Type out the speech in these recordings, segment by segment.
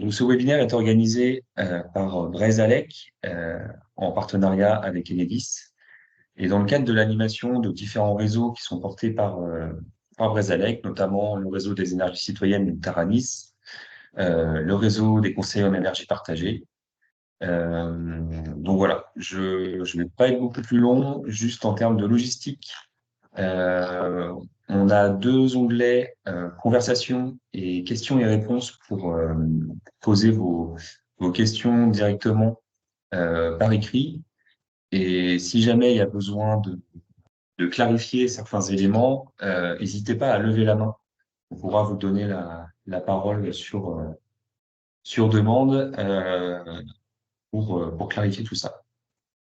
Donc, ce webinaire est organisé par Brezalec en partenariat avec Enedis. Et dans le cadre de l'animation de différents réseaux qui sont portés par Brezalec, notamment le réseau des énergies citoyennes de Taranis, le réseau des conseillers en énergie partagée. Donc voilà, je ne vais pas être beaucoup plus long, juste en termes de logistique. On a deux onglets, conversation et questions et réponses pour poser vos questions directement par écrit. Et si jamais il y a besoin de clarifier certains éléments, n'hésitez pas à lever la main. On pourra vous donner la parole sur demande pour clarifier tout ça.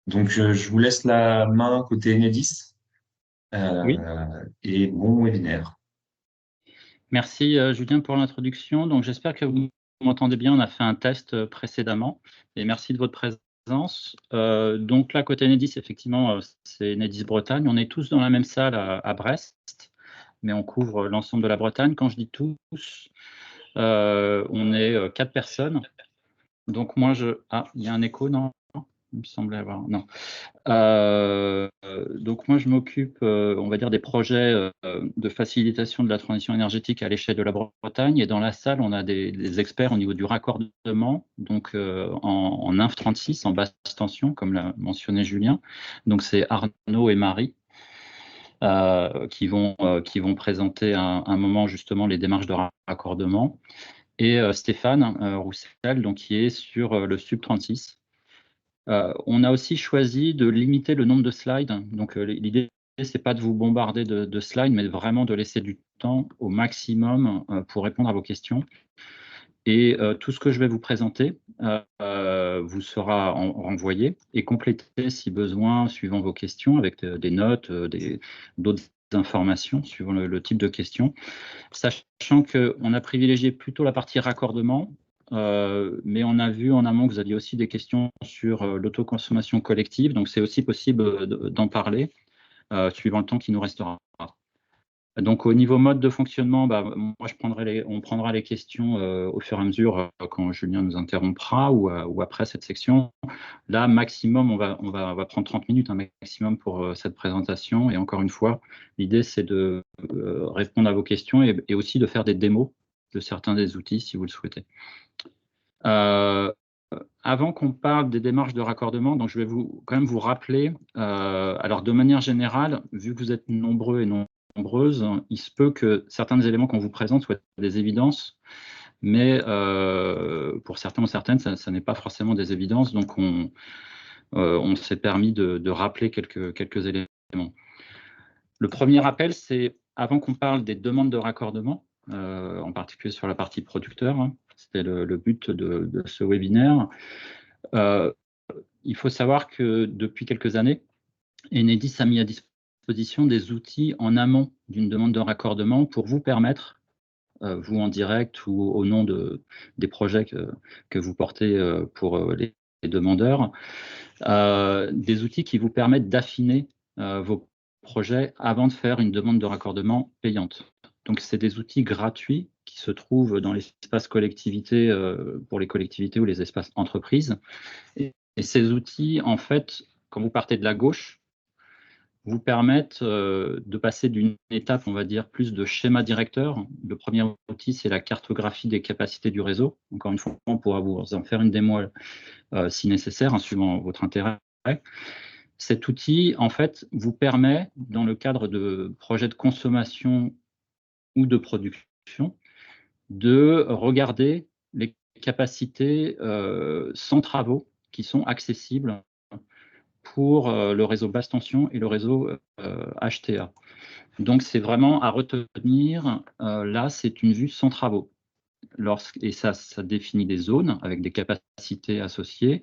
Donc, je vous laisse la main côté Enedis Oui, et bon webinaire. merci Julien pour l'introduction. Donc j'espère que vous m'entendez bien. On a fait un test précédemment et merci de votre présence. Donc là, côté Enedis, effectivement, c'est Enedis Bretagne. On est tous dans la même salle à Brest, mais on couvre l'ensemble de la Bretagne. Quand je dis tous, on est 4 personnes. Donc moi, Ah, il y a un écho, non? Il me semblait avoir... Non. Donc moi, je m'occupe, on va dire, des projets de facilitation de la transition énergétique à l'échelle de la Bretagne. Et dans la salle, on a des experts au niveau du raccordement, donc en INF 36, en basse tension, comme l'a mentionné Julien. Donc c'est Arnaud et Marie qui vont présenter un moment justement les démarches de raccordement. Et Stéphane Roussel, donc, qui est sur le Sub 36. On a aussi choisi de limiter le nombre de slides. Donc, l'idée, c'est pas de vous bombarder de slides, mais vraiment de laisser du temps au maximum pour répondre à vos questions. Et tout ce que je vais vous présenter vous sera renvoyé et complété si besoin, suivant vos questions, avec des notes, d'autres informations, suivant le type de questions. Sachant qu'on a privilégié plutôt la partie raccordement, mais on a vu en amont que vous aviez aussi des questions sur l'autoconsommation collective, donc c'est aussi possible d'en parler, suivant le temps qui nous restera. Donc au niveau mode de fonctionnement, moi on prendra les questions au fur et à mesure quand Julien nous interrompra ou après cette section. Là, maximum, on va prendre 30 minutes, un maximum pour cette présentation. Et encore une fois, l'idée, c'est de répondre à vos questions et aussi de faire des démos de certains des outils si vous le souhaitez. Avant qu'on parle des démarches de raccordement, donc je vais quand même vous rappeler, alors de manière générale, vu que vous êtes nombreux et nombreuses, il se peut que certains des éléments qu'on vous présente soient des évidences, mais pour certains ou certaines, ça n'est pas forcément des évidences, donc on s'est permis de rappeler quelques éléments. Le premier rappel, c'est avant qu'on parle des demandes de raccordement, en particulier sur la partie producteur, hein, c'était le but de ce webinaire. Il faut savoir que depuis quelques années, Enedis a mis à disposition des outils en amont d'une demande de raccordement pour vous permettre, vous en direct ou au nom des projets que vous portez pour les demandeurs, des outils qui vous permettent d'affiner vos projets avant de faire une demande de raccordement payante. Donc, c'est des outils gratuits qui se trouvent dans l'espace collectivité pour les collectivités ou les espaces entreprises. Et ces outils, en fait, quand vous partez de la gauche, vous permettent de passer d'une étape, on va dire, plus de schéma directeur. Le premier outil, c'est la cartographie des capacités du réseau. Encore une fois, on pourra vous en faire une démo si nécessaire, hein, suivant votre intérêt. Cet outil, en fait, vous permet, dans le cadre de projets de consommation ou de production, de regarder les capacités sans travaux qui sont accessibles pour le réseau basse tension et le réseau HTA. Donc, c'est vraiment à retenir, là, c'est une vue sans travaux. Et ça définit des zones avec des capacités associées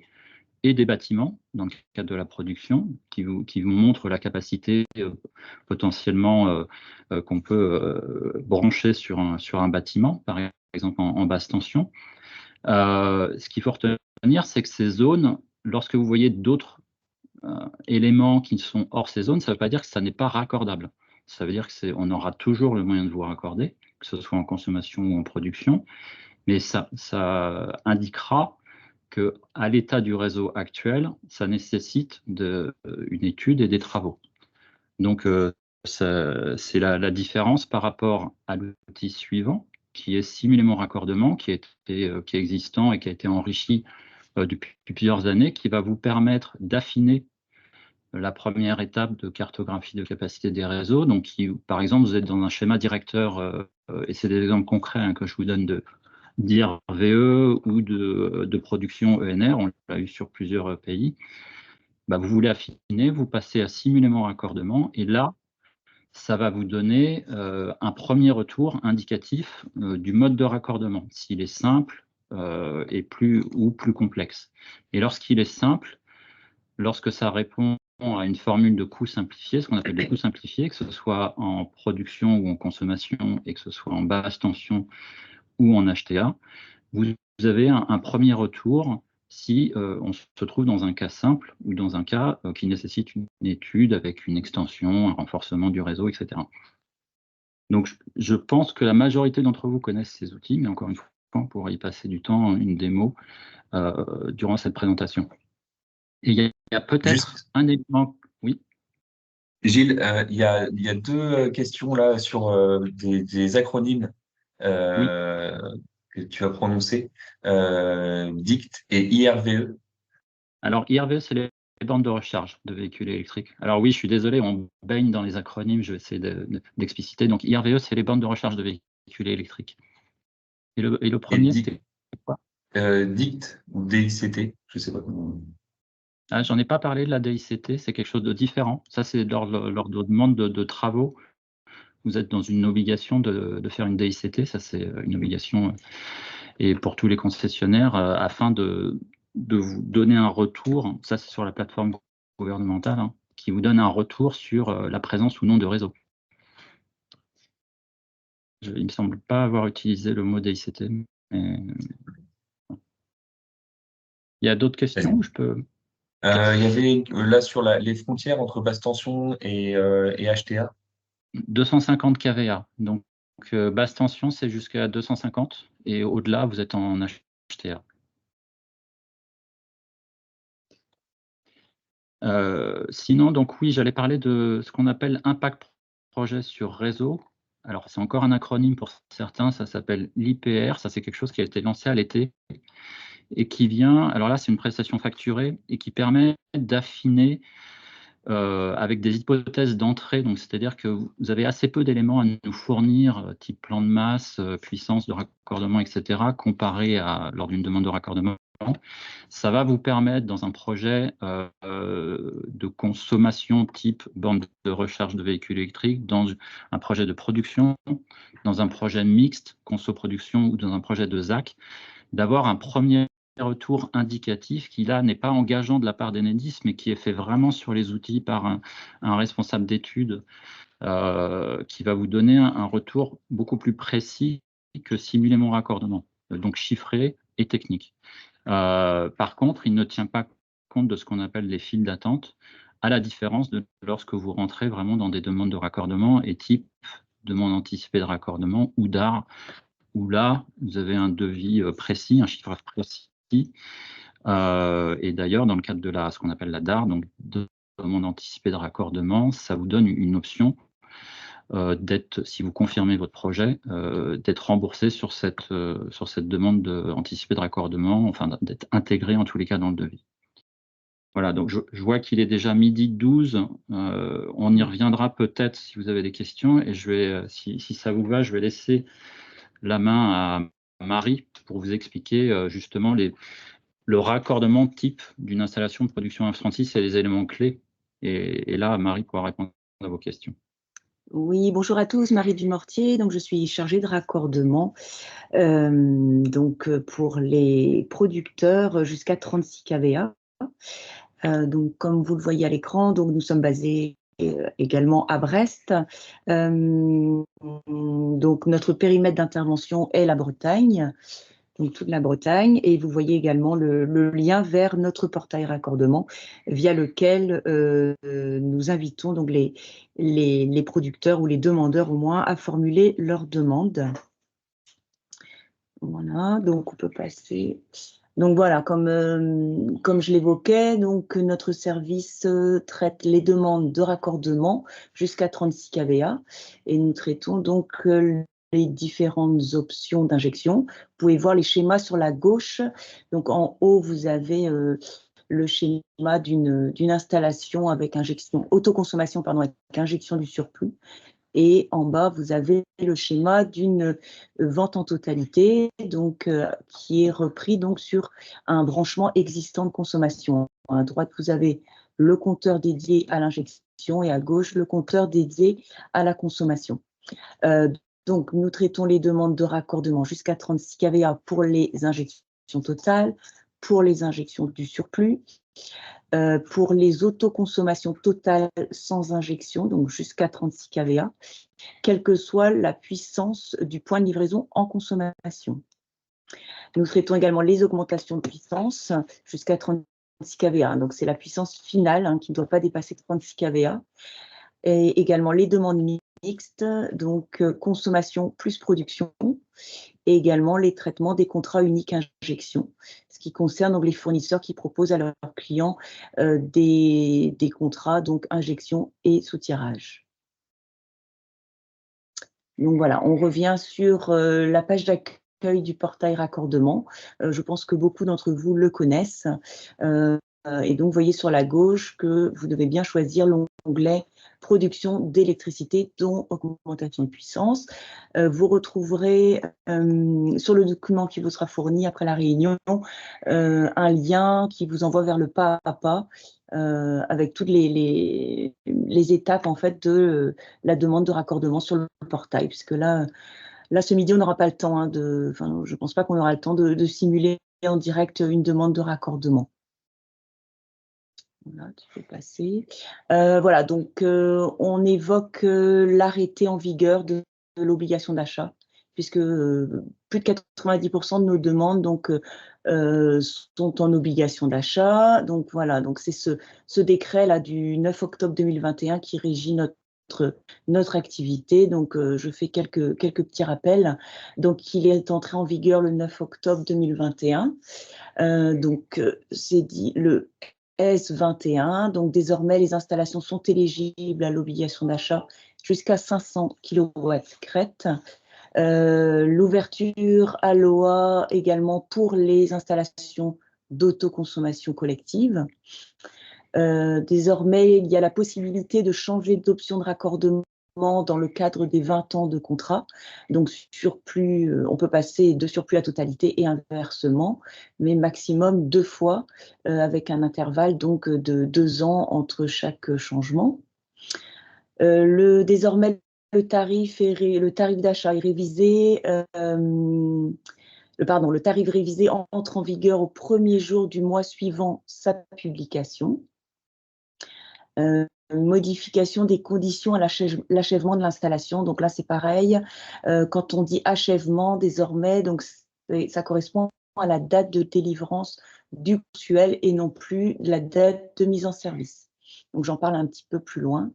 et des bâtiments, dans le cadre de la production, qui vous montrent la capacité potentiellement qu'on peut brancher sur un bâtiment, par exemple en basse tension. Ce qu'il faut retenir, c'est que ces zones, lorsque vous voyez d'autres éléments qui sont hors ces zones, ça ne veut pas dire que ça n'est pas raccordable. Ça veut dire qu'on aura toujours le moyen de vous raccorder, que ce soit en consommation ou en production, Mais ça indiquera qu'à l'état du réseau actuel, ça nécessite une étude et des travaux. Donc, c'est la différence par rapport à l'outil suivant, qui est simulément raccordement, qui est existant et qui a été enrichi depuis plusieurs années, qui va vous permettre d'affiner la première étape de cartographie de capacité des réseaux. Donc, par exemple, vous êtes dans un schéma directeur, et c'est des exemples concrets que je vous donne d'IRVE ou de production ENR, on l'a eu sur plusieurs pays. Bah, vous voulez affiner, vous passez à simulément raccordement, et là, ça va vous donner un premier retour indicatif du mode de raccordement, s'il est simple ou plus complexe. Et lorsqu'il est simple, lorsque ça répond à une formule de coût simplifié, ce qu'on appelle des coûts simplifiés, que ce soit en production ou en consommation, et que ce soit en basse tension ou en HTA, vous avez un premier retour si on se trouve dans un cas simple ou dans un cas qui nécessite une étude avec une extension, un renforcement du réseau, etc. Donc, je pense que la majorité d'entre vous connaissent ces outils, mais encore une fois, on pourra y passer du temps, une démo, durant cette présentation. Et il y a peut-être un élément... Oui. Gilles, il y a deux questions là sur des acronymes Oui. Que tu as prononcés, DICT et IRVE. Alors, IRVE, c'est les bandes de recharge de véhicules électriques. Alors oui, je suis désolé, on baigne dans les acronymes, je vais essayer d'expliciter. Donc, IRVE, c'est les bandes de recharge de véhicules électriques. Et le premier, c'était quoi? DICT ou DICT, je ne sais pas comment. Ah, j'en ai pas parlé de la DICT, c'est quelque chose de différent. Ça, c'est lors de demande de travaux. Vous êtes dans une obligation de faire une DICT, ça c'est une obligation, et pour tous les concessionnaires, afin de vous donner un retour, ça c'est sur la plateforme gouvernementale, hein, qui vous donne un retour sur la présence ou non de réseau. Il ne me semble pas avoir utilisé le mot DICT, mais... Il y a d'autres questions où je peux... Il y avait là sur les frontières entre basse tension et HTA. 250 kVA, donc basse tension c'est jusqu'à 250 et au-delà vous êtes en HTA. Sinon, donc oui, j'allais parler de ce qu'on appelle impact projet sur réseau. Alors, c'est encore un acronyme pour certains, ça s'appelle l'IPR, ça c'est quelque chose qui a été lancé à l'été et qui vient, alors là c'est une prestation facturée et qui permet d'affiner avec des hypothèses d'entrée, donc c'est-à-dire que vous avez assez peu d'éléments à nous fournir, type plan de masse, puissance de raccordement, etc., comparé lors d'une demande de raccordement. Ça va vous permettre, dans un projet de consommation type bande de recharge de véhicules électriques, dans un projet de production, dans un projet mixte, conso-production ou dans un projet de ZAC, d'avoir un premier retour indicatif qui, là, n'est pas engageant de la part d'Enedis, mais qui est fait vraiment sur les outils par un responsable d'études qui va vous donner un retour beaucoup plus précis que simulément raccordement, donc chiffré et technique. Par contre, il ne tient pas compte de ce qu'on appelle les files d'attente, à la différence de lorsque vous rentrez vraiment dans des demandes de raccordement et type demande anticipée de raccordement ou DAR, où là, vous avez un devis précis, un chiffrage précis. Et d'ailleurs, dans le cadre de ce qu'on appelle la DAR, donc demande anticipée de raccordement, ça vous donne une option si vous confirmez votre projet, d'être remboursé sur cette demande anticipée de raccordement, enfin d'être intégré en tous les cas dans le devis. Voilà, donc je vois qu'il est déjà 12h. On y reviendra peut-être si vous avez des questions, et je vais, si ça vous va, je vais laisser la main à Marie pour vous expliquer justement le raccordement type d'une installation de production F36 et les éléments clés. Et là, Marie pourra répondre à vos questions. Oui, bonjour à tous, Marie Dumortier, donc je suis chargée de raccordement donc pour les producteurs jusqu'à 36 kVA. Donc comme vous le voyez à l'écran, donc nous sommes basés également à Brest. Donc notre périmètre d'intervention est la Bretagne, donc toute la Bretagne, et vous voyez également le lien vers notre portail raccordement via lequel nous invitons donc les producteurs ou les demandeurs au moins à formuler leurs demandes. Voilà, donc on peut passer. Donc voilà, comme je l'évoquais, donc notre service traite les demandes de raccordement jusqu'à 36 kVA et nous traitons donc les différentes options d'injection. Vous pouvez voir les schémas sur la gauche. Donc en haut, vous avez le schéma d'une installation avec injection, autoconsommation, pardon, avec injection du surplus. Et en bas, vous avez le schéma d'une vente en totalité, donc, qui est repris donc, sur un branchement existant de consommation. À droite, vous avez le compteur dédié à l'injection et à gauche, le compteur dédié à la consommation. Donc, nous traitons les demandes de raccordement jusqu'à 36 kVA pour les injections totales, pour les injections du surplus, pour les autoconsommations totales sans injection, donc jusqu'à 36 kVA, quelle que soit la puissance du point de livraison en consommation. Nous traitons également les augmentations de puissance jusqu'à 36 kVA, donc c'est la puissance finale qui ne doit pas dépasser 36 kVA. Et également les demandes mixtes, donc consommation plus production, et également les traitements des contrats uniques injection, ce qui concerne donc les fournisseurs qui proposent à leurs clients des contrats, donc injection et soutirage. Donc voilà, on revient sur la page d'accueil du portail raccordement. Je pense que beaucoup d'entre vous le connaissent. Et donc, vous voyez sur la gauche que vous devez bien choisir l'onglet production d'électricité, dont augmentation de puissance. Vous retrouverez sur le document qui vous sera fourni après la réunion un lien qui vous envoie vers le pas à pas avec toutes les étapes en fait de la demande de raccordement sur le portail, puisque là ce midi on n'aura pas le temps je ne pense pas qu'on aura le temps de simuler en direct une demande de raccordement. Voilà, tu peux passer. Voilà, donc on évoque l'arrêté en vigueur de l'obligation d'achat, puisque plus de 90% de nos demandes donc, sont en obligation d'achat. Donc voilà, donc c'est ce décret-là du 9 octobre 2021 qui régit notre activité. Donc je fais quelques petits rappels. Donc il est entré en vigueur le 9 octobre 2021. Donc c'est dit le S21, donc désormais les installations sont éligibles à l'obligation d'achat jusqu'à 500 kW crête. L'ouverture à l'OA également pour les installations d'autoconsommation collective. Désormais, il y a la possibilité de changer d'option de raccordement dans le cadre des 20 ans de contrat. Donc, surplus, on peut passer de surplus à totalité et inversement, mais maximum 2 fois avec un intervalle donc, de 2 ans entre chaque changement. Désormais, le tarif d'achat est révisé. Le tarif révisé entre en vigueur au premier jour du mois suivant sa publication. Modification des conditions à l'achèvement de l'installation. Donc là, c'est pareil. Quand on dit achèvement, désormais, donc ça correspond à la date de délivrance du mensuel et non plus la date de mise en service. Donc j'en parle un petit peu plus loin.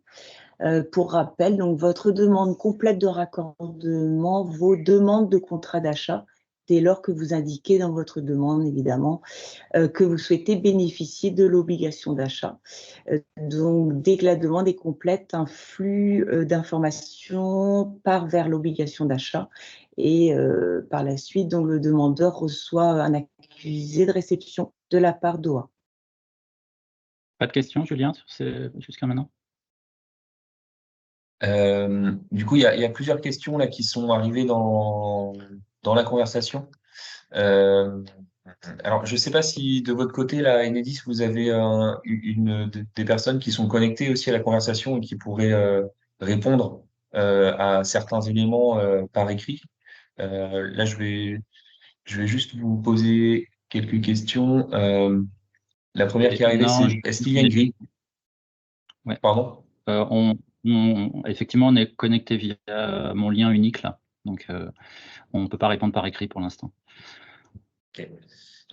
Pour rappel, donc votre demande complète de raccordement, vos demandes de contrat d'achat, dès lors que vous indiquez dans votre demande, évidemment, que vous souhaitez bénéficier de l'obligation d'achat. Donc, dès que la demande est complète, un flux d'informations part vers l'obligation d'achat et par la suite, donc, le demandeur reçoit un accusé de réception de la part d'OA. Pas de questions, Julien, jusqu'à maintenant? Du coup, il y a plusieurs questions là qui sont arrivées dans la conversation. Alors, je ne sais pas si de votre côté, là, Enedis, vous avez des personnes qui sont connectées aussi à la conversation et qui pourraient répondre à certains éléments par écrit. Là, je vais juste vous poser quelques questions. La première qui est arrivée, c'est est-ce qu'il y a une grille? Ouais. Pardon? Effectivement, on est connecté via mon lien unique là, donc on ne peut pas répondre par écrit pour l'instant. Ok.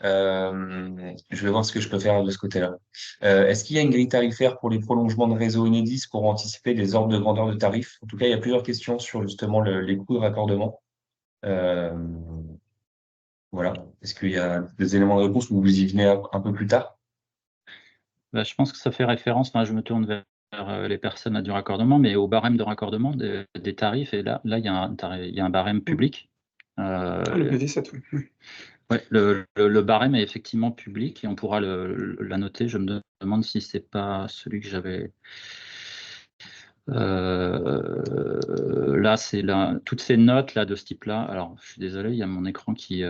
Je vais voir ce que je peux faire de ce côté-là. Est-ce qu'il y a une grille tarifaire pour les prolongements de réseau Enedis pour anticiper des ordres de grandeur de tarifs? En tout cas, il y a plusieurs questions sur justement les coûts de raccordement. Voilà. Est-ce qu'il y a des éléments de réponse où vous y venez un peu plus tard? Bah, je pense que ça fait référence, enfin, je me tourne vers les personnes à du raccordement, mais au barème de raccordement des tarifs. Et là, il y a un barème public. Le PV7, oui. Ouais, le barème est effectivement public et on pourra la noter. Je me demande si c'est pas celui que j'avais. Là, c'est toutes ces notes là de ce type-là. Alors, je suis désolé, il y a mon écran qui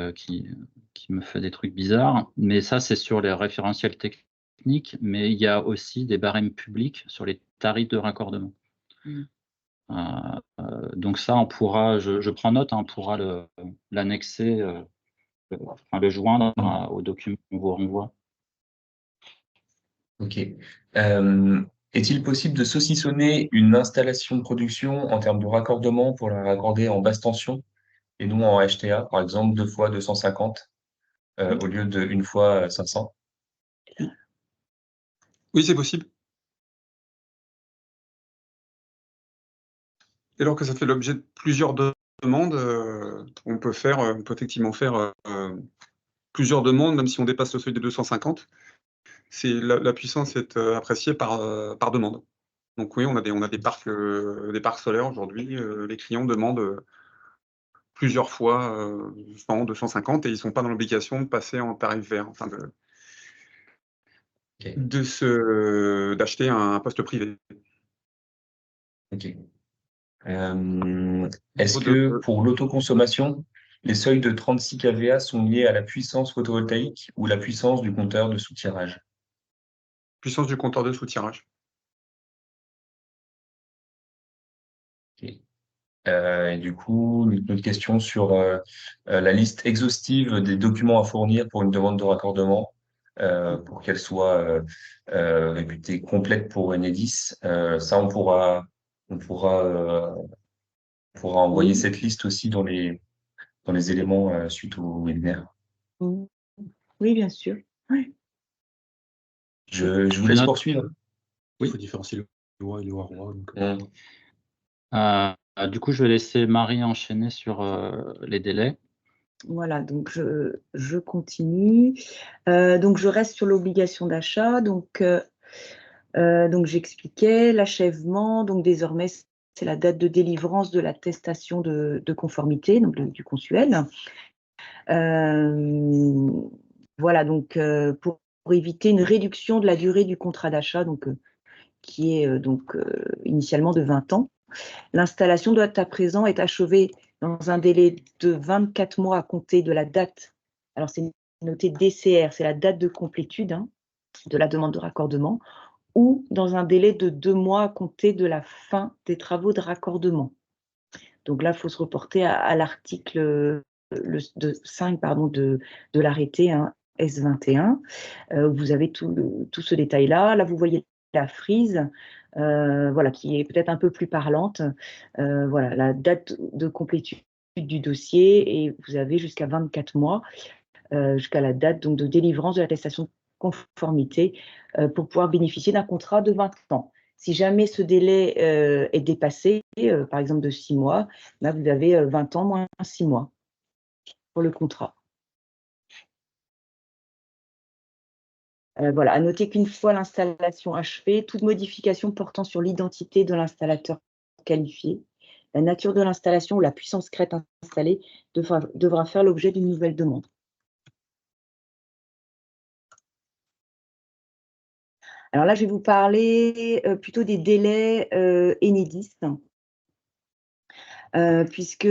me fait des trucs bizarres, mais ça, c'est sur les référentiels techniques, mais il y a aussi des barèmes publics sur les tarifs de raccordement. Donc ça, on pourra, je prends note, hein, on pourra l'annexer, enfin, le joindre au document qu'on vous renvoie. Ok. Est-il possible de saucissonner une installation de production en termes de raccordement pour la raccorder en basse tension et non en HTA, par exemple 2 fois 250 au lieu de 1 fois 500? Oui, c'est possible. Dès lors que ça fait l'objet de plusieurs demandes, on peut effectivement faire plusieurs demandes, même si on dépasse le seuil des 250. La puissance est appréciée par demande. Donc oui, on a des parcs solaires aujourd'hui. Les clients demandent plusieurs fois 100, 250 et ils ne sont pas dans l'obligation de passer en tarif vert, enfin Ok. d'acheter un poste privé. Ok. Est-ce que pour l'autoconsommation, les seuils de 36 kVA sont liés à la puissance photovoltaïque ou la puissance du compteur de soutirage? Puissance du compteur de soutirage. Ok. Et du coup, une autre question sur la liste exhaustive des documents à fournir pour une demande de raccordement, pour qu'elle soit réputée complète pour Enedis. Ça, on pourra envoyer Oui. cette liste aussi dans les éléments suite au webinaire. Oui, bien sûr. Oui. Je vous laisse poursuivre. Il faut différencier le loi et le roi. Du coup, je vais laisser Marie enchaîner sur les délais. Voilà, donc je continue. Donc je reste sur l'obligation d'achat. Donc j'expliquais l'achèvement. Donc désormais, c'est la date de délivrance de l'attestation de conformité, donc du consuel. Voilà, donc pour éviter une réduction de la durée du contrat d'achat, donc qui est initialement de 20 ans. L'installation doit à présent être achevée dans un délai de 24 mois à compter de la date. Alors, c'est noté DCR, c'est la date de complétude de la demande de raccordement, ou dans un délai de 2 mois à compter de la fin des travaux de raccordement. Donc là, il faut se reporter à l'article 5 de l'arrêté S21, où vous avez tout ce détail-là. Là, vous voyez la frise, voilà, qui est peut-être un peu plus parlante. Voilà, la date de complétude du dossier, et vous avez jusqu'à 24 mois, jusqu'à la date donc de délivrance de l'attestation de conformité, pour pouvoir bénéficier d'un contrat de 20 ans. Si jamais ce délai est dépassé, par exemple de 6 mois, là vous avez 20 ans moins 6 mois pour le contrat. Voilà, à noter qu'une fois l'installation achevée, toute modification portant sur l'identité de l'installateur qualifié, la nature de l'installation ou la puissance crête installée devra faire l'objet d'une nouvelle demande. Alors là, je vais vous parler plutôt des délais Enedis, puisque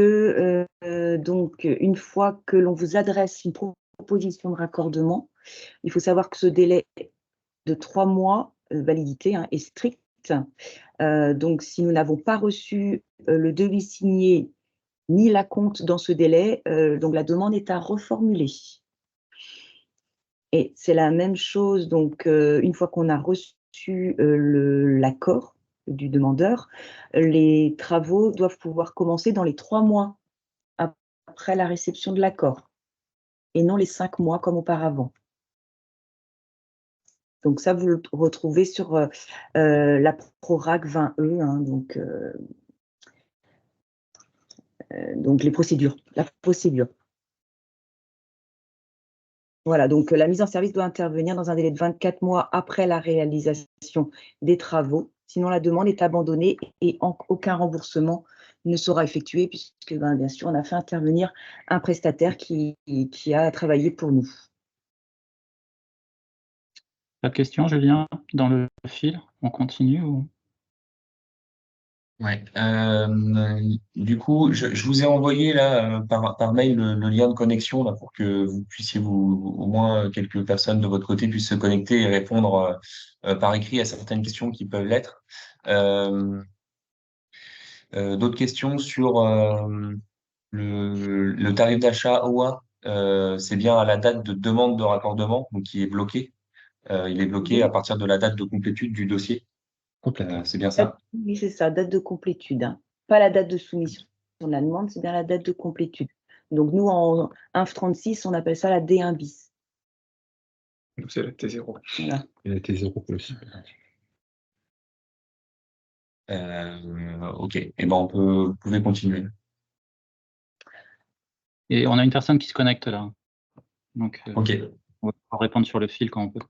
donc une fois que l'on vous adresse une proposition de raccordement, il faut savoir que ce délai de 3 mois validité est strict. Donc si nous n'avons pas reçu le devis signé ni l'acompte dans ce délai, donc la demande est à reformuler. Et c'est la même chose, donc une fois qu'on a reçu l'accord du demandeur, les travaux doivent pouvoir commencer dans les 3 mois après la réception de l'accord, et non les 5 mois comme auparavant. Donc ça, vous le retrouvez sur la PRORAC 20E, donc les procédures, la procédure. Voilà, donc la mise en service doit intervenir dans un délai de 24 mois après la réalisation des travaux. Sinon, la demande est abandonnée et aucun remboursement ne sera effectué puisque, bien sûr, on a fait intervenir un prestataire qui a travaillé pour nous. Pas de questions, Julien, dans le fil? On continue ou... Ouais. Du coup, je vous ai envoyé là par mail le lien de connexion là pour que vous puissiez au moins quelques personnes de votre côté puissent se connecter et répondre par écrit à certaines questions qui peuvent l'être. D'autres questions sur le tarif d'achat OA, c'est bien à la date de demande de raccordement, donc qui est bloqué. Il est bloqué à partir de la date de complétude du dossier. C'est bien ça? Oui, c'est ça, date de complétude, hein. Pas la date de soumission de la demande, c'est bien la date de complétude. Donc nous, en INF 36, on appelle ça la D1 bis. C'est la T0. Voilà. Et la T0 plus. Ok, et ben vous pouvez continuer. Et on a une personne qui se connecte là. Donc, Ok, on va pouvoir répondre sur le fil quand on peut.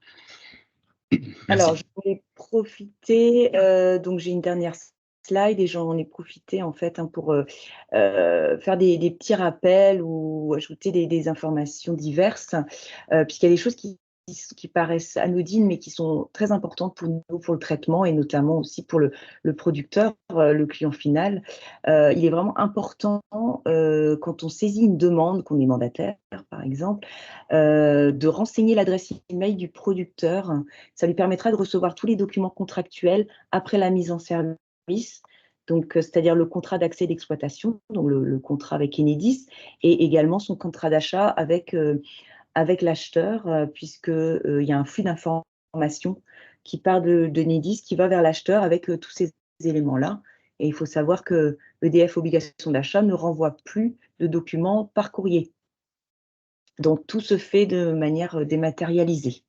Alors, je voulais profiter, donc j'ai une dernière slide et j'en ai profité en fait, hein, pour faire des petits rappels ou ajouter des informations diverses, puisqu'il y a des choses qui paraissent anodines mais qui sont très importantes pour nous, pour le traitement et notamment aussi pour le producteur, le client final. Il est vraiment important, quand on saisit une demande, qu'on est mandataire par exemple, de renseigner l'adresse email du producteur. Ça lui permettra de recevoir tous les documents contractuels après la mise en service, donc c'est-à-dire le contrat d'accès d'exploitation, donc le contrat avec Enedis, et également son contrat d'achat avec l'acheteur, puisqu'il y a un flux d'informations qui part de Enedis, qui va vers l'acheteur avec tous ces éléments-là. Et il faut savoir que EDF Obligation d'achat ne renvoie plus de documents par courrier. Donc tout se fait de manière dématérialisée.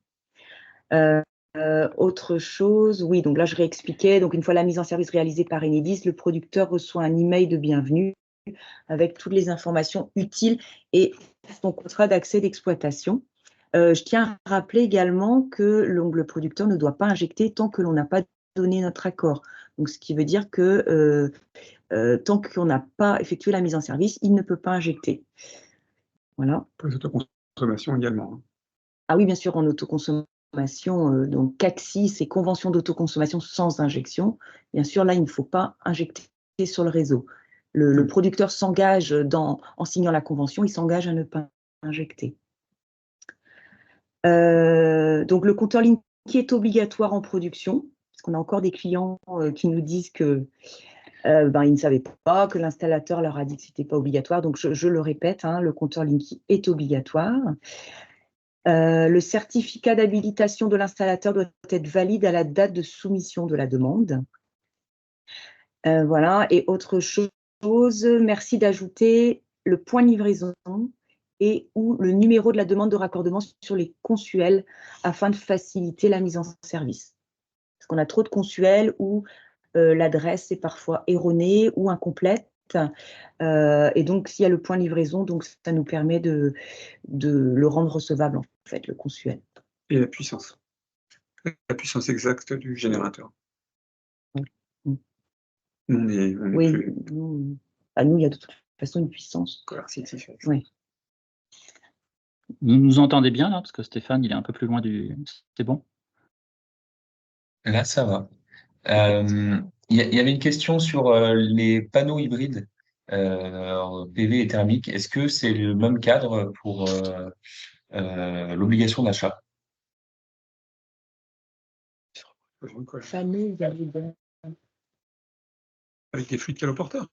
Autre chose, oui, donc là je réexpliquais, donc une fois la mise en service réalisée par Enedis, le producteur reçoit un email de bienvenue avec toutes les informations utiles et son contrat d'accès d'exploitation. Je tiens à rappeler également que le producteur ne doit pas injecter tant que l'on n'a pas donné notre accord. Donc, ce qui veut dire que tant qu'on n'a pas effectué la mise en service, il ne peut pas injecter. Voilà. Pour les autoconsommations également, hein. Ah oui, bien sûr, en autoconsommation, donc CACSI, c'est convention d'autoconsommation sans injection. Bien sûr, là, il ne faut pas injecter sur le réseau. Le producteur s'engage en signant la convention, il s'engage à ne pas injecter. Donc le compteur Linky est obligatoire en production, parce qu'on a encore des clients qui nous disent que ils ne savaient pas, que l'installateur leur a dit que ce n'était pas obligatoire. Donc je le répète, hein, le compteur Linky est obligatoire. Le certificat d'habilitation de l'installateur doit être valide à la date de soumission de la demande. Voilà, et autre chose, merci d'ajouter le point de livraison et ou le numéro de la demande de raccordement sur les consuels afin de faciliter la mise en service. Parce qu'on a trop de consuels où l'adresse est parfois erronée ou incomplète. Et donc, s'il y a le point de livraison, donc ça nous permet de le rendre recevable, en fait, le consuel. Et la puissance exacte du générateur. Oui. On est Oui, plus nous, il y a de toute façon une puissance. coercitif. Oui. Vous nous entendez bien là? Parce que Stéphane, il est un peu plus loin du... C'est bon? Là, ça va. Il y avait une question sur les panneaux hybrides PV et thermique. Est-ce que c'est le même cadre pour l'obligation d'achat? Panneaux hybrides. Avec des fluides caloporteurs.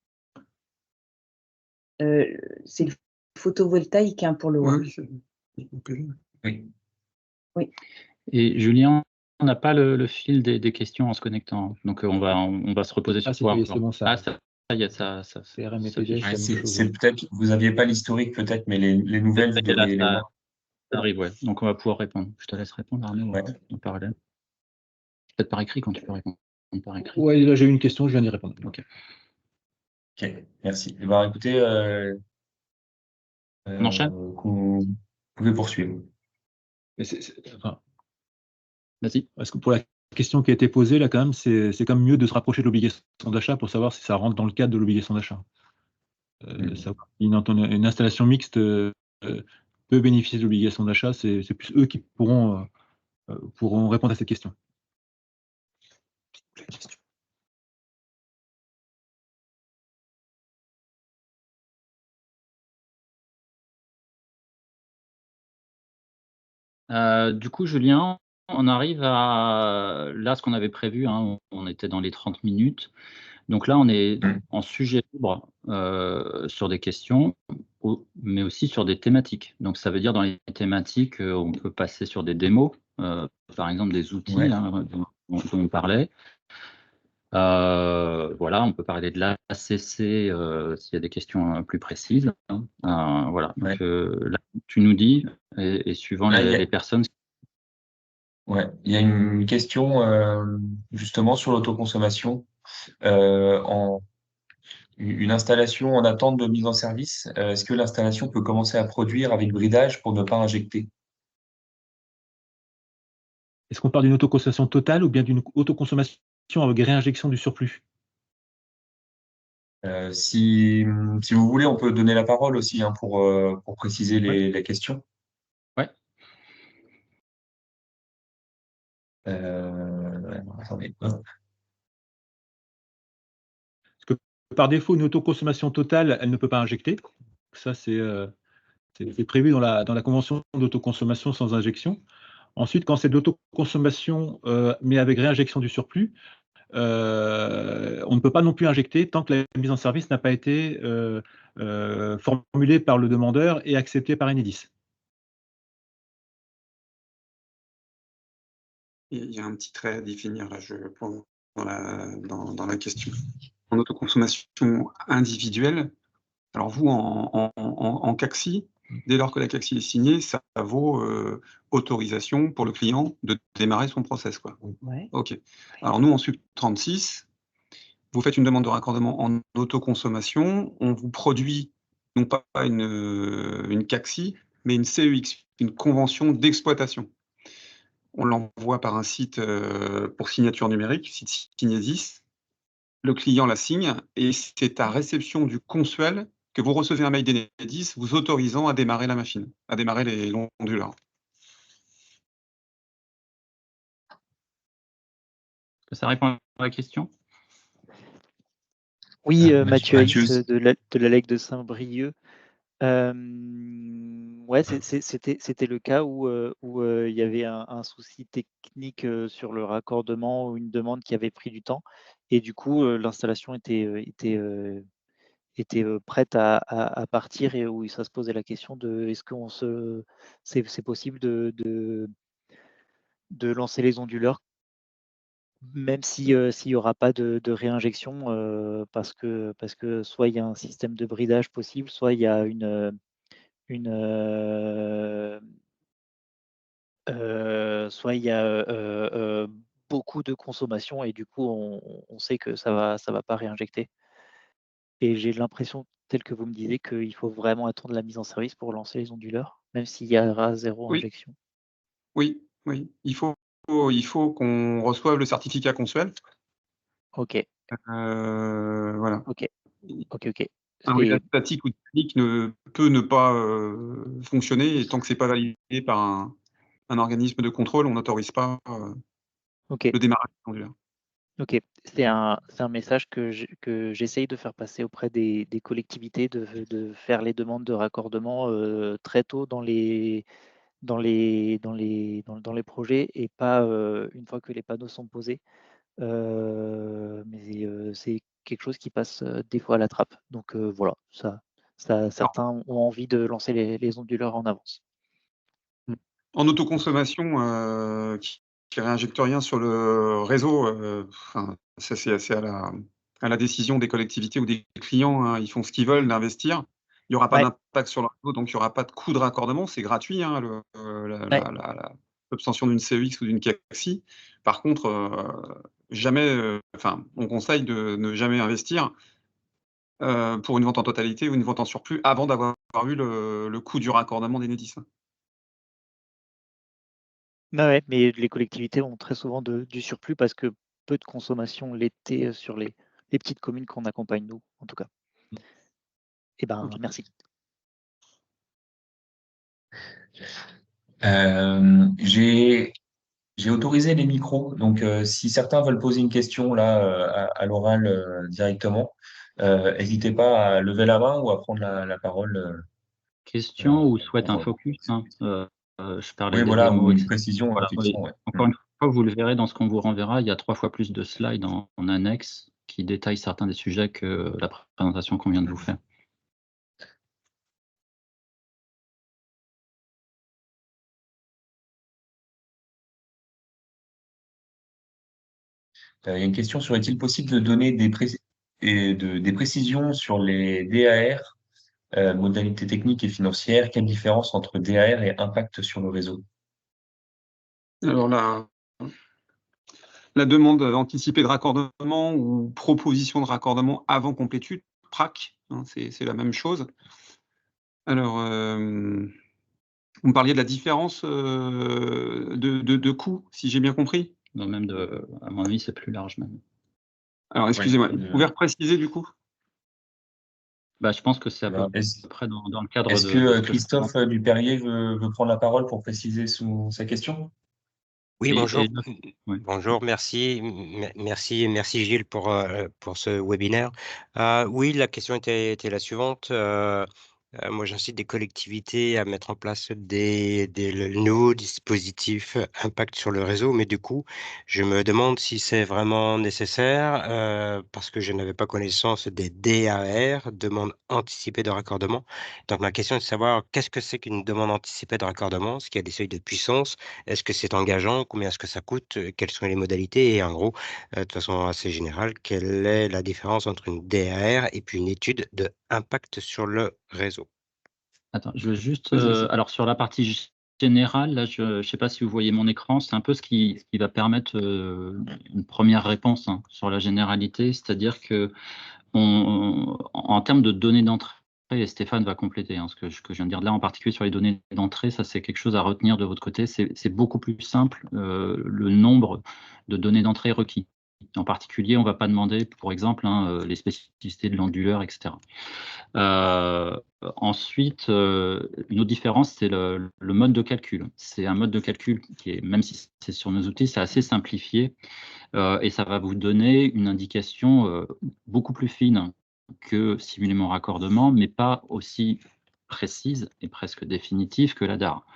C'est le photovoltaïque, hein, pour le Oui, OA. oui, c'est PV. Oui. Oui. Et Julien, on n'a pas le fil des questions en se connectant. Donc on va se reposer sur toi. C'est bon, ça. Ah, ça y est, ça CRM et ça PDF, fiche. c'est la même chose. C'est peut-être, vous n'aviez pas l'historique peut-être, mais les nouvelles, vous devriez les voir. Ça arrive, ouais. Donc on va pouvoir répondre. Je te laisse répondre, Arnaud, Ouais. en parallèle. Peut-être par écrit quand tu peux répondre par écrit. Ouais, là j'ai eu une question, je viens d'y répondre. Ok. Ok, merci. Eh ben, écoutez, On enchaîne? vous pouvez poursuivre. Mais enfin, Vas-y. parce que pour la question qui a été posée, là, quand même, c'est quand même mieux de se rapprocher de l'obligation d'achat pour savoir si ça rentre dans le cadre de l'obligation d'achat. Savoir si une installation mixte peut bénéficier de l'obligation d'achat, c'est plus eux qui pourront répondre à cette question. Du coup, Julien, on arrive à là ce qu'on avait prévu, hein, on était dans les 30 minutes. Donc là, on est en sujet libre sur des questions, mais aussi sur des thématiques. Donc ça veut dire dans les thématiques, on peut passer sur des démos, par exemple des outils Ouais. hein, dont on parlait. Voilà, on peut parler de l'ACC s'il y a des questions plus précises. Voilà. Donc, là, tu nous dis, et suivant Là, les personnes. Ouais, il y a une question justement sur l'autoconsommation. Une installation en attente de mise en service, est-ce que l'installation peut commencer à produire avec bridage pour ne pas injecter? Est-ce qu'on parle d'une autoconsommation totale ou bien d'une autoconsommation avec réinjection du surplus? Si vous voulez, on peut donner la parole aussi hein, pour préciser les questions. Ouais. Attendez. Par défaut, une autoconsommation totale, elle ne peut pas injecter. Ça, c'est prévu dans la convention d'autoconsommation sans injection. Ensuite, quand c'est de l'autoconsommation, mais avec réinjection du surplus, on ne peut pas non plus injecter tant que la mise en service n'a pas été formulée par le demandeur et acceptée par Enedis. Il y a un petit trait à définir là, dans la question. En autoconsommation individuelle, alors vous, en CACSI, dès lors que la CACSI est signée, ça vaut autorisation pour le client de démarrer son process, quoi. Ouais. OK. Alors nous, en SUB 36, vous faites une demande de raccordement en autoconsommation, on vous produit non pas une CACSI, mais une CEX, une convention d'exploitation. On l'envoie par un site pour signature numérique, site Signesis. Le client la signe et c'est à réception du consuel que vous recevez un mail d'Enedis vous autorisant à démarrer la machine, à démarrer les onduleurs. Ça répond à la question? Oui, Mathieu. Mathieu Haïs de la LEC de Saint-Brieuc. Ouais, c'était le cas où il y avait un souci technique sur le raccordement ou une demande qui avait pris du temps. Et du coup, l'installation était prête à partir et où ça se posait la question de est-ce qu'on c'est possible de lancer les onduleurs même si, s'il n'y aura pas de réinjection, parce que soit il y a un système de bridage possible, soit il y a soit il y a, beaucoup de consommation et du coup on sait que ça va pas réinjecter. Et j'ai l'impression, tel que vous me disiez, qu'il faut vraiment attendre la mise en service pour lancer les onduleurs, même s'il y aura 0 Oui, injection. oui, oui. Il faut qu'on reçoive le certificat consuel. OK, Voilà. OK, OK. Un bridage statique ou technique peut ne pas fonctionner et tant que c'est pas validé par un organisme de contrôle, on n'autorise pas OK. le démarrage des onduleurs. OK. C'est un message que j'essaye de faire passer auprès des collectivités, de faire les demandes de raccordement, très tôt dans les projets et pas, une fois que les panneaux sont posés. Mais c'est quelque chose qui passe, des fois à la trappe. Donc voilà, certains ont envie de lancer les onduleurs en avance. En autoconsommation, qui réinjecte rien sur le réseau, enfin, ça c'est à la décision des collectivités ou des clients, hein. Ils font ce qu'ils veulent d'investir. Il y aura pas Ouais. d'impact sur le réseau, donc il y aura pas de coût de raccordement. C'est gratuit, hein, Ouais. l'obtention d'une CEX ou d'une CACSI. Par contre, jamais, enfin, on conseille de ne jamais investir, pour une vente en totalité ou une vente en surplus avant d'avoir vu le coût du raccordement d'Enedis. Ouais, mais les collectivités ont très souvent du surplus parce que peu de consommation l'été sur les petites communes qu'on accompagne, nous, en tout cas. Eh ben, Ok. merci. J'ai autorisé les micros, donc si certains veulent poser une question là à l'oral directement, n'hésitez pas à lever la main ou à prendre la parole. Question ou souhaite un Pour, focus, hein. Je parlais oui, des voilà, ou démos, une etc. précision, Voilà, oui. effectivement. Ouais. Encore une fois, vous le verrez dans ce qu'on vous renverra, il y a 3 fois plus de slides en annexe qui détaillent certains des sujets que la présentation qu'on vient de vous faire. Il y a une question sur est-il possible de donner des précisions sur les DAR, modalités techniques et financières? Quelle différence entre DAR et impact sur le réseau? Alors la demande anticipée de raccordement ou proposition de raccordement avant complétude, PRAC, hein, c'est la même chose. Alors, vous me parliez de la différence de coût, si j'ai bien compris? Donc même à mon avis, c'est plus large même. Alors, excusez-moi, vous pouvez repréciser du coup? Bah, je pense que c'est à peu Alors, près dans le cadre est-ce de que ce que je Christophe présente. Dupérier veut prendre la parole pour préciser sa question? Oui, Et bonjour. oui. Bonjour, merci. Merci Gilles pour ce webinaire. Oui, la question était la suivante. Moi, j'incite des collectivités à mettre en place le nouveau dispositif impact sur le réseau, mais du coup, je me demande si c'est vraiment nécessaire parce que je n'avais pas connaissance des DAR, demande anticipée de raccordement. Donc, ma question est de savoir qu'est-ce que c'est qu'une demande anticipée de raccordement? Est-ce qu'il y a des seuils de puissance? Est-ce que c'est engageant? Combien est-ce que ça coûte? Quelles sont les modalités? Et en gros, de façon assez générale, quelle est la différence entre une DAR et puis une étude de impact sur le réseau? Attends, je veux juste, Vas-y. alors sur la partie générale, là, je ne sais pas si vous voyez mon écran, c'est un peu ce qui va permettre une première réponse, hein, sur la généralité, c'est-à-dire que en termes de données d'entrée, et Stéphane va compléter, hein, ce que je viens de dire là, en particulier sur les données d'entrée, ça c'est quelque chose à retenir de votre côté, c'est beaucoup plus simple, le nombre de données d'entrée requis. En particulier, on ne va pas demander, pour exemple, hein, les spécificités de l'onduleur, etc. Ensuite, une autre différence, c'est le mode de calcul. C'est un mode de calcul qui est, même si c'est sur nos outils, c'est assez simplifié et ça va vous donner une indication beaucoup plus fine que simuler mon raccordement, mais pas aussi précise et presque définitive que la DAR.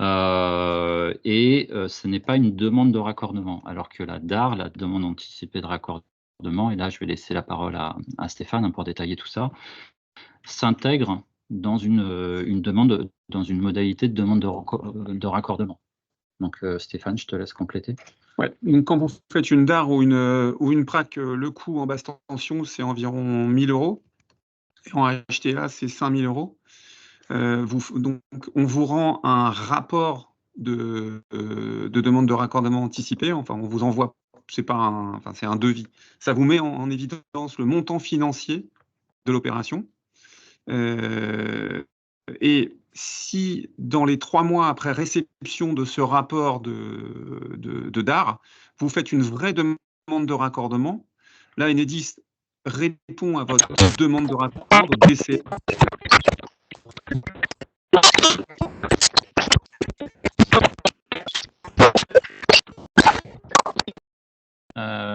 Ce n'est pas une demande de raccordement, alors que la DAR, la demande anticipée de raccordement, et là je vais laisser la parole à Stéphane, hein, pour détailler tout ça, s'intègre dans une demande, dans une modalité de demande de raccordement. Donc Stéphane, je te laisse compléter. Ouais. Donc, quand vous faites une DAR ou une PRAC, le coût en basse tension, c'est environ 1 000 €. Et en HTA, c'est 5 000 €. Donc, on vous rend un rapport de demande de raccordement anticipé. Enfin, on vous envoie, c'est un devis. Ça vous met en évidence le montant financier de l'opération. Et si dans les 3 mois après réception de ce rapport de DAR, vous faites une vraie demande de raccordement, là, Enedis répond à votre demande de raccordement, votre DCR.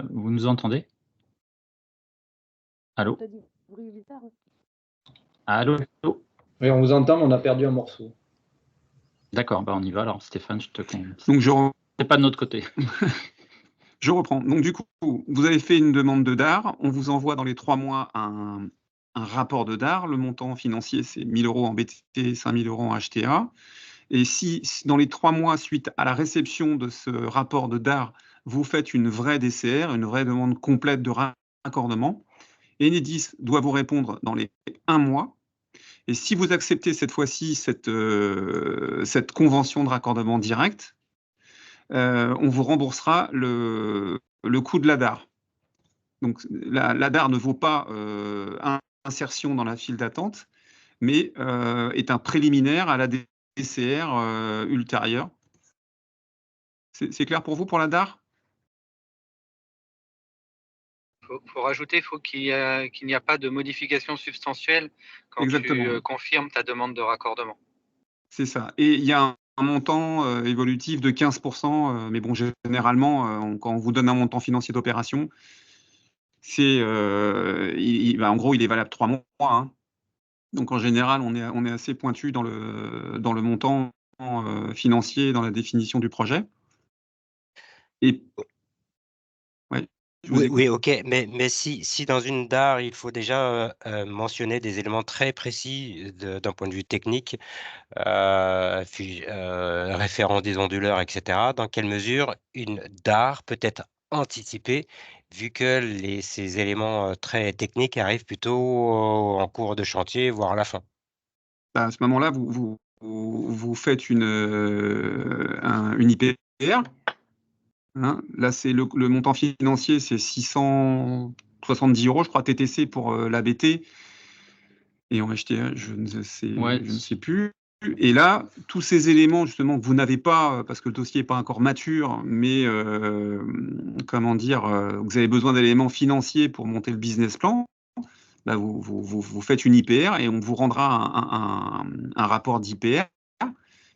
Vous nous entendez? Allô? Allô? Oui, on vous entend, mais on a perdu un morceau. D'accord, bah on y va alors Stéphane, je te compte. Donc, c'est pas de notre côté. Je reprends. Donc, du coup, vous avez fait une demande de DAR. On vous envoie dans les 3 mois un rapport de DAR. Le montant financier, c'est 1 000 € en BTP, 5 000 € en HTA. Et si dans les 3 mois suite à la réception de ce rapport de DAR, vous faites une vraie DCR, une vraie demande complète de raccordement, Enedis doit vous répondre dans les 1 mois. Et si vous acceptez cette fois-ci cette convention de raccordement direct, on vous remboursera le coût de la DAR. Donc, la DAR ne vaut pas insertion dans la file d'attente, mais est un préliminaire à la DCR ultérieure. C'est clair pour vous pour la DAR? Faut rajouter, qu'il n'y a pas de modification substantielle quand Exactement. tu confirmes ta demande de raccordement. C'est ça. Et il y a un montant évolutif de 15%, mais bon, généralement, quand on vous donne un montant financier d'opération, c'est en gros, il est valable 3 mois. Hein. Donc en général, on est assez pointu dans le montant financier, dans la définition du projet. Et ouais, je vous Oui, écoute. oui, ok, mais si dans une DAR, il faut déjà mentionner des éléments très précis d'un point de vue technique, référence des onduleurs, etc., dans quelle mesure une DAR peut être anticipée, vu que ces éléments très techniques arrivent plutôt en cours de chantier, voire à la fin? À ce moment-là, vous faites une IPR. Hein. Là, c'est le montant financier, c'est 670 €, je crois, TTC pour l'ABT. Et en HTA, je ne sais plus. Et là, tous ces éléments, justement, que vous n'avez pas, parce que le dossier n'est pas encore mature, mais comment dire, vous avez besoin d'éléments financiers pour monter le business plan, bah, vous faites une IPR et on vous rendra un rapport d'IPR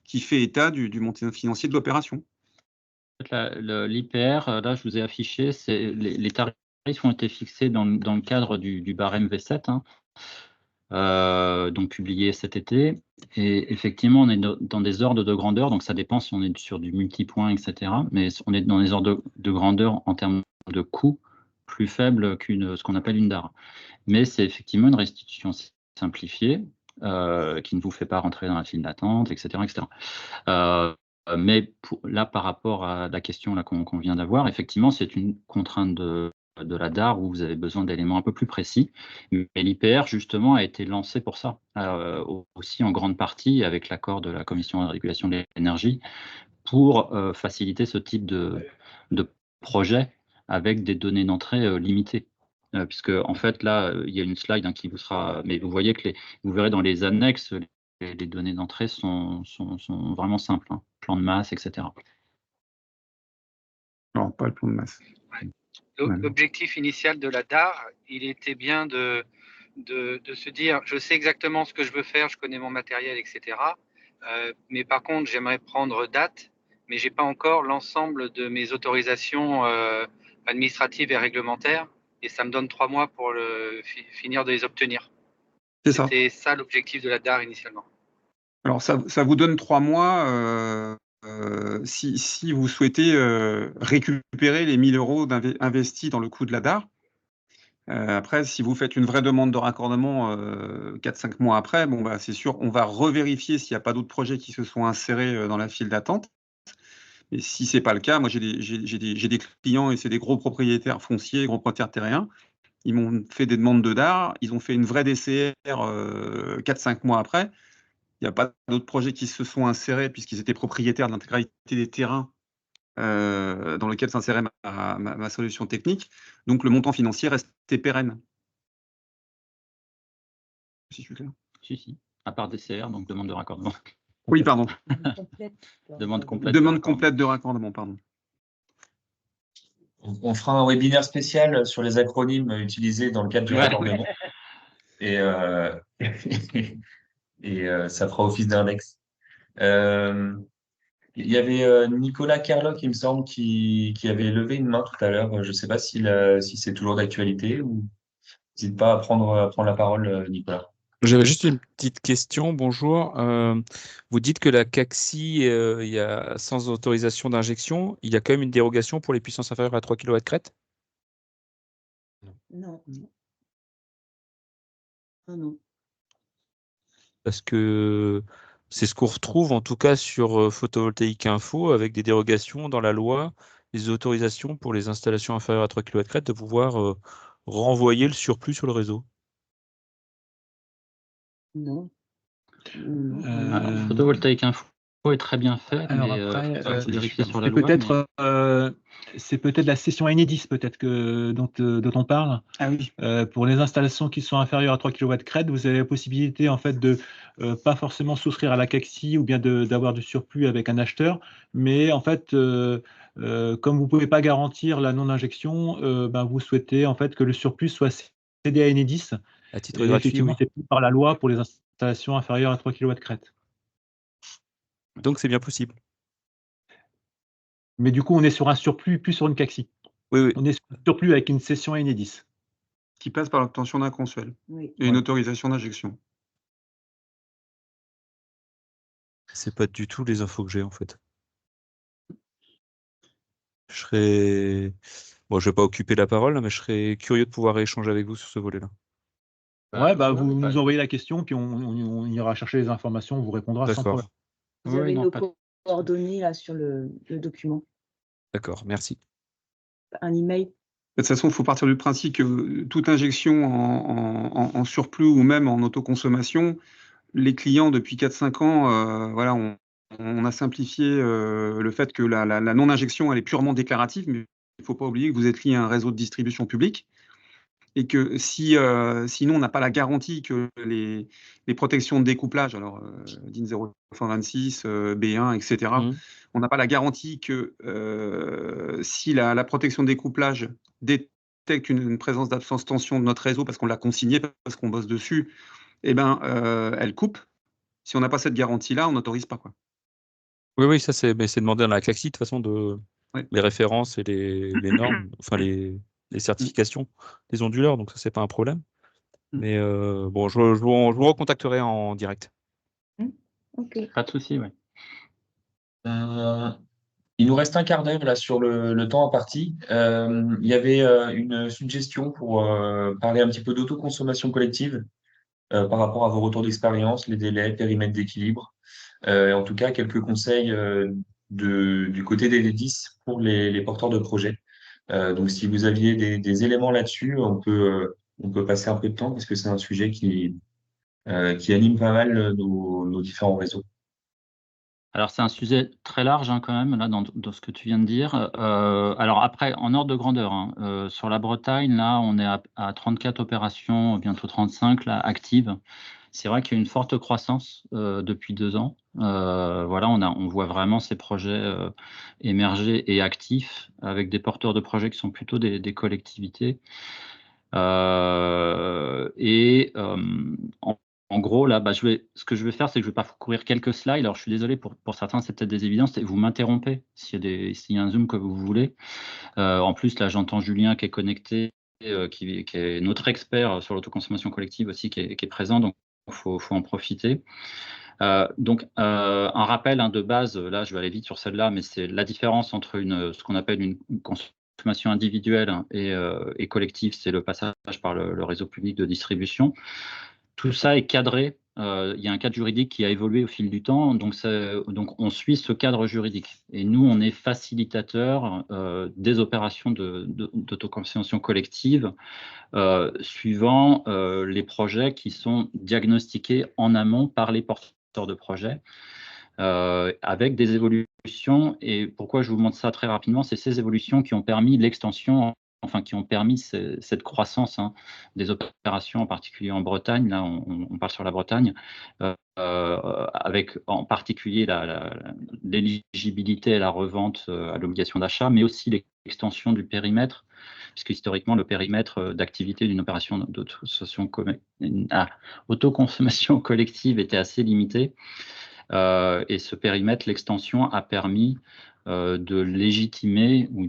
qui fait état du montant financier de l'opération. L'IPR, là, je vous ai affiché, les tarifs ont été fixés dans le cadre du barème V7, hein, donc publié cet été. Et effectivement, on est dans des ordres de grandeur, donc ça dépend si on est sur du multipoint, etc. Mais on est dans des ordres de grandeur en termes de coût plus faibles ce qu'on appelle une DAR. Mais c'est effectivement une restitution simplifiée qui ne vous fait pas rentrer dans la file d'attente, etc. etc. Mais là, par rapport à la question qu'on vient d'avoir, effectivement, c'est une contrainte de la DAR où vous avez besoin d'éléments un peu plus précis. Mais l'IPR, justement, a été lancé pour ça, aussi en grande partie avec l'accord de la Commission de régulation de l'énergie, pour faciliter ce type de projet avec des données d'entrée limitées. Puisque, en fait, là, il y a une slide qui vous sera... Mais vous voyez que vous verrez dans les annexes, les données d'entrée sont vraiment simples, hein. Plan de masse, etc. Non, pas le plan de masse. Ouais. L'objectif initial de la DAR, il était bien de se dire, je sais exactement ce que je veux faire, je connais mon matériel, etc. Mais par contre, j'aimerais prendre date, mais je n'ai pas encore l'ensemble de mes autorisations administratives et réglementaires, et ça me donne 3 mois pour finir de les obtenir. C'était ça l'objectif de la DAR initialement. Alors ça vous donne 3 mois si vous souhaitez récupérer les 1 000 € investis dans le coût de la DAR. Après, si vous faites une vraie demande de raccordement 4-5 mois après, bon, bah, c'est sûr, on va revérifier s'il n'y a pas d'autres projets qui se sont insérés dans la file d'attente. Et si ce n'est pas le cas, moi j'ai des clients et c'est des gros propriétaires fonciers, gros propriétaires terriens. Ils m'ont fait des demandes de DAR, ils ont fait une vraie DCR 4-5 mois après. Il n'y a pas d'autres projets qui se sont insérés puisqu'ils étaient propriétaires de l'intégralité des terrains dans lesquels s'insérait ma solution technique. Donc le montant financier restait pérenne. Si je suis clair. Si. À part DCR, donc demande de raccordement. Oui, pardon. Demande complète. Demande complète de raccordement, pardon. On fera un webinaire spécial sur les acronymes utilisés dans le cadre du raccordement. Et ça fera office d'index. Il y avait Nicolas Kerlock, il me semble, qui avait levé une main tout à l'heure. Je ne sais pas si c'est toujours d'actualité ou n'hésite pas à prendre la parole, Nicolas. J'avais juste une petite question. Bonjour. Vous dites que la CACSI, il y a sans autorisation d'injection, il y a quand même une dérogation pour les puissances inférieures à 3 kW crête? Non. Non. Parce que c'est ce qu'on retrouve en tout cas sur Photovoltaïque Info avec des dérogations dans la loi, les autorisations pour les installations inférieures à 3 kW crête de pouvoir renvoyer le surplus sur le réseau. Non. Alors, Photovoltaïque Info, est très bien fait, Alors mais après, faut vérifier sur la c'est loi. peut-être la session Enedis peut-être dont on parle. Ah oui. Pour les installations qui sont inférieures à 3 kW crête, vous avez la possibilité en fait de pas forcément souscrire à la CACSI ou bien d'avoir du surplus avec un acheteur, mais en fait, comme vous ne pouvez pas garantir la non-injection, vous souhaitez en fait que le surplus soit cédé à Enedis. À titre Et gratuit, effectivement, oui. c'est par la loi pour les installations inférieures à 3 kW crête. Donc c'est bien possible. Mais du coup, on est sur un surplus, plus sur une CACSI. Oui, oui. On est sur un surplus avec une cession Enedis. Qui passe par l'obtention d'un consuel Oui. et une autorisation d'injection. C'est pas du tout les infos que j'ai en fait. Je vais pas occuper la parole, là, mais je serais curieux de pouvoir échanger avec vous sur ce volet-là. Ouais, vous nous envoyez la question, puis on ira chercher les informations, on vous répondra sans problème. D'accord. Vous avez nos coordonnées là sur le document. D'accord, merci. Un email. De toute façon, il faut partir du principe que toute injection en surplus ou même en autoconsommation, les clients depuis 4-5 ans, voilà, on a simplifié le fait que la non-injection, elle est purement déclarative, mais il ne faut pas oublier que vous êtes lié à un réseau de distribution publique et que sinon on n'a pas la garantie que les protections de découplage, alors DIN 0126, B1, etc., on n'a pas la garantie que si la protection de découplage détecte une présence d'absence tension de notre réseau parce qu'on l'a consigné, parce qu'on bosse dessus, eh ben, elle coupe. Si on n'a pas cette garantie-là, on n'autorise pas, quoi. Oui, ça c'est demandé dans la CACSI, de toute façon, les références et les normes, enfin les certifications des onduleurs, donc ça c'est pas un problème. Mais bon, je vous recontacterai en direct. Ok. Pas de souci, oui. Il nous reste un quart d'heure là sur le temps imparti. Il y avait une suggestion pour parler un petit peu d'autoconsommation collective par rapport à vos retours d'expérience, les délais, périmètre d'équilibre. Et en tout cas, quelques conseils du côté des 10 pour les porteurs de projets. Donc, si vous aviez des éléments là-dessus, on peut passer un peu de temps parce que c'est un sujet qui anime pas mal nos différents réseaux. Alors, c'est un sujet très large quand même, là, dans ce que tu viens de dire. Alors après, en ordre de grandeur, sur la Bretagne, là, on est à 34 opérations, bientôt 35, là, actives. C'est vrai qu'il y a une forte croissance depuis 2 ans. Voilà, on voit vraiment ces projets émerger et actifs, avec des porteurs de projets qui sont plutôt des collectivités. En gros, là, ce que je vais faire, c'est que je vais parcourir quelques slides. Alors, je suis désolé, pour certains, c'est peut-être des évidences. Vous m'interrompez s'il y a un zoom que vous voulez. En plus, là, j'entends Julien qui est connecté, qui est notre expert sur l'autoconsommation collective aussi, qui est présent. Donc, il faut en profiter. Un rappel de base, là, je vais aller vite sur celle-là, mais c'est la différence entre ce qu'on appelle une consommation individuelle et collective, c'est le passage par le réseau public de distribution. Tout ça est cadré. Il y a un cadre juridique qui a évolué au fil du temps, donc on suit ce cadre juridique. Et nous, on est facilitateur des opérations d'autoconsommation collective suivant les projets qui sont diagnostiqués en amont par les porteurs de projets. Avec des évolutions, et pourquoi je vous montre ça très rapidement, c'est ces évolutions qui ont permis l'extension, enfin qui ont permis cette croissance des opérations, en particulier en Bretagne. Là, on parle sur la Bretagne, avec en particulier l'éligibilité à la revente à l'obligation d'achat, mais aussi l'extension du périmètre, puisque historiquement, le périmètre d'activité d'une opération autoconsommation collective était assez limité. Et ce périmètre, l'extension, a permis de légitimer, ou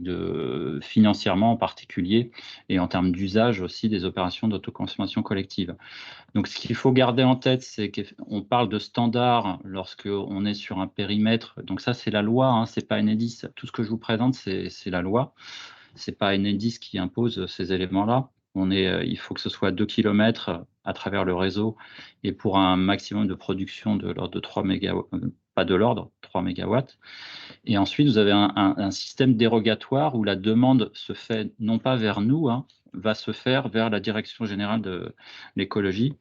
financièrement en particulier, et en termes d'usage aussi, des opérations d'autoconsommation collective. Donc, ce qu'il faut garder en tête, c'est qu'on parle de standards lorsqu'on est sur un périmètre. Donc ça, c'est la loi, c'est pas Enedis. Tout ce que je vous présente, c'est la loi. C'est pas Enedis qui impose ces éléments-là. Il faut que ce soit 2 km à travers le réseau, et pour un maximum de production de l'ordre de 3 MW, pas de l'ordre, 3 MW. Et ensuite, vous avez un système dérogatoire où la demande se fait non pas vers nous, va se faire vers la Direction générale de l'écologie,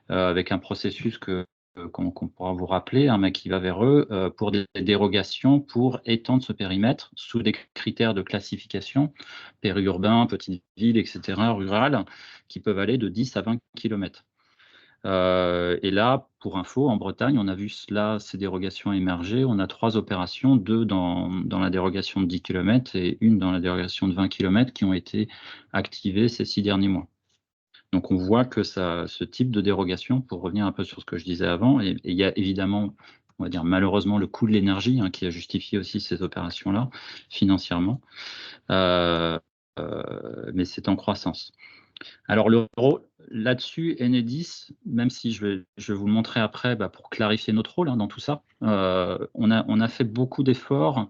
avec un processus que qu'on pourra vous rappeler, un mec qui va vers eux pour des dérogations pour étendre ce périmètre sous des critères de classification, périurbain, petite ville, etc., rural, qui peuvent aller de 10 à 20 km. Et là, pour info, en Bretagne, on a vu ces dérogations émerger. On a 3 opérations, 2 dans la dérogation de 10 km et une dans la dérogation de 20 km qui ont été activées ces 6 derniers mois. Donc on voit que ce type de dérogation, pour revenir un peu sur ce que je disais avant, et il y a évidemment, on va dire malheureusement, le coût de l'énergie qui a justifié aussi ces opérations-là financièrement, mais c'est en croissance. Alors là-dessus, Enedis, même si je vais vous le montrer après pour clarifier notre rôle dans tout ça, on a fait beaucoup d'efforts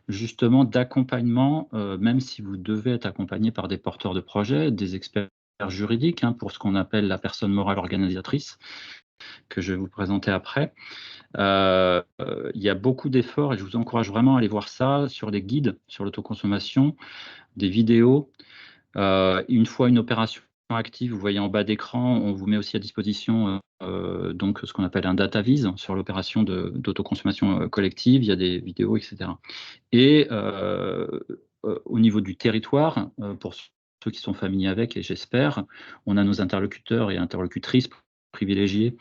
justement d'accompagnement, même si vous devez être accompagné par des porteurs de projets, des experts juridiques pour ce qu'on appelle la personne morale organisatrice, que je vais vous présenter après. Il y a beaucoup d'efforts et je vous encourage vraiment à aller voir ça sur les guides sur l'autoconsommation, des vidéos. Une fois une opération active, vous voyez en bas d'écran, on vous met aussi à disposition donc ce qu'on appelle un data vise sur l'opération d'autoconsommation collective. Il y a des vidéos, etc. Et au niveau du territoire, pour ceux qui sont familiers avec, et j'espère, on a nos interlocuteurs et interlocutrices privilégiés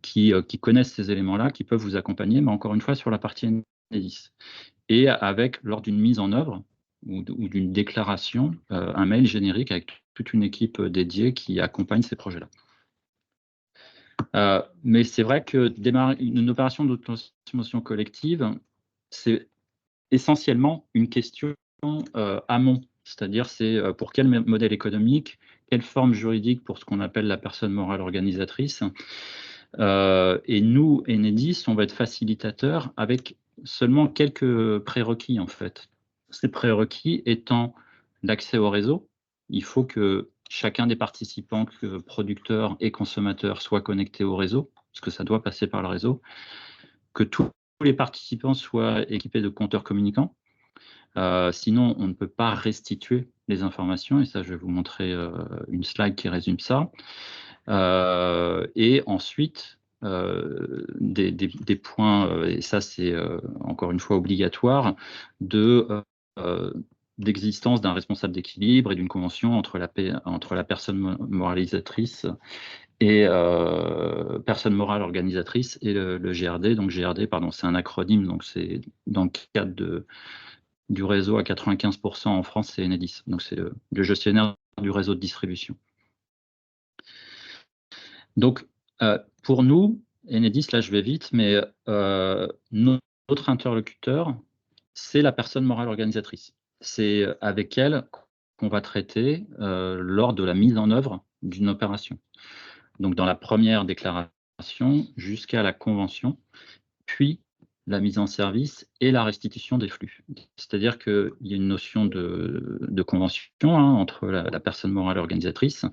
qui connaissent ces éléments-là, qui peuvent vous accompagner, mais encore une fois sur la partie Enedis. Et avec, lors d'une mise en œuvre ou d'une déclaration, un mail générique avec toute une équipe dédiée qui accompagne ces projets-là. Mais c'est vrai que démarrer une opération d'autoconsommation collective, c'est essentiellement une question amont, c'est-à-dire c'est pour quel modèle économique, quelle forme juridique pour ce qu'on appelle la personne morale organisatrice. Et nous, Enedis, on va être facilitateur avec seulement quelques prérequis en fait. Ces prérequis étant l'accès au réseau. Il faut que chacun des participants, que producteurs et consommateurs, soient connectés au réseau, parce que ça doit passer par le réseau, que tous les participants soient équipés de compteurs communicants. Sinon, on ne peut pas restituer les informations, et ça, je vais vous montrer une slide qui résume ça. Et ensuite, des points, et ça c'est encore une fois obligatoire, d'existence d'un responsable d'équilibre et d'une convention entre la personne moralisatrice et personne morale organisatrice et le GRD. Donc GRD, pardon, c'est un acronyme, donc c'est dans le cadre du réseau à 95% en France, c'est Enedis. Donc c'est le gestionnaire du réseau de distribution. Donc, pour nous, Enedis, là je vais vite, mais notre interlocuteur, c'est la personne morale organisatrice. C'est avec elle qu'on va traiter lors de la mise en œuvre d'une opération. Donc, dans la première déclaration jusqu'à la convention, puis la mise en service et la restitution des flux. C'est-à-dire qu'il y a une notion de convention entre la personne morale organisatrice,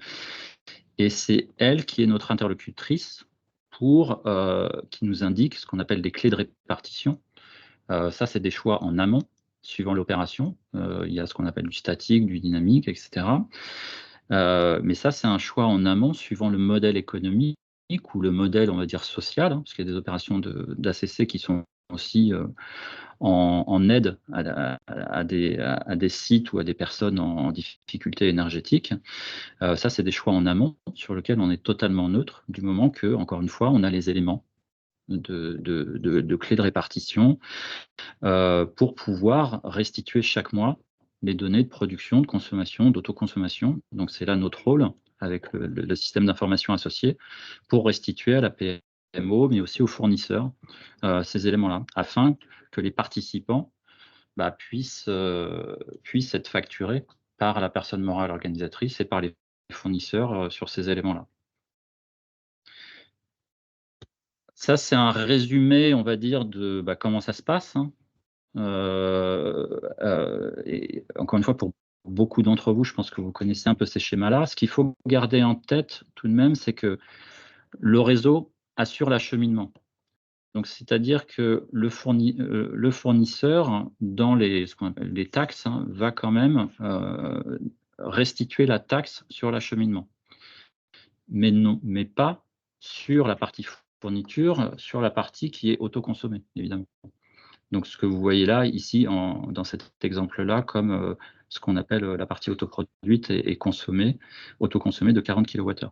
et c'est elle qui est notre interlocutrice pour qui nous indique ce qu'on appelle des clés de répartition. Ça, c'est des choix en amont, suivant l'opération. Il y a ce qu'on appelle du statique, du dynamique, etc. Mais ça, c'est un choix en amont, suivant le modèle économique ou le modèle, on va dire, social, parce qu'il y a des opérations d'ACC qui sont aussi en aide à des sites ou à des personnes en difficulté énergétique. Ça, c'est des choix en amont sur lesquels on est totalement neutre, du moment que, encore une fois, on a les éléments de clés de répartition pour pouvoir restituer chaque mois les données de production, de consommation, d'autoconsommation. Donc, c'est là notre rôle avec le système d'information associé pour restituer à la PMO, mais aussi aux fournisseurs, ces éléments-là, afin que les participants puissent être facturés par la personne morale organisatrice et par les fournisseurs sur ces éléments-là. Ça, c'est un résumé, on va dire, de comment ça se passe. Et encore une fois, pour beaucoup d'entre vous, je pense que vous connaissez un peu ces schémas-là. Ce qu'il faut garder en tête tout de même, c'est que le réseau assure l'acheminement. Donc, c'est-à-dire que le fournisseur, dans les taxes, va quand même restituer la taxe sur l'acheminement. Mais pas sur la partie fourniture sur la partie qui est autoconsommée, évidemment. Donc, ce que vous voyez là, ici, dans cet exemple-là, comme ce qu'on appelle la partie autoproduite et consommée, autoconsommée de 40 kWh.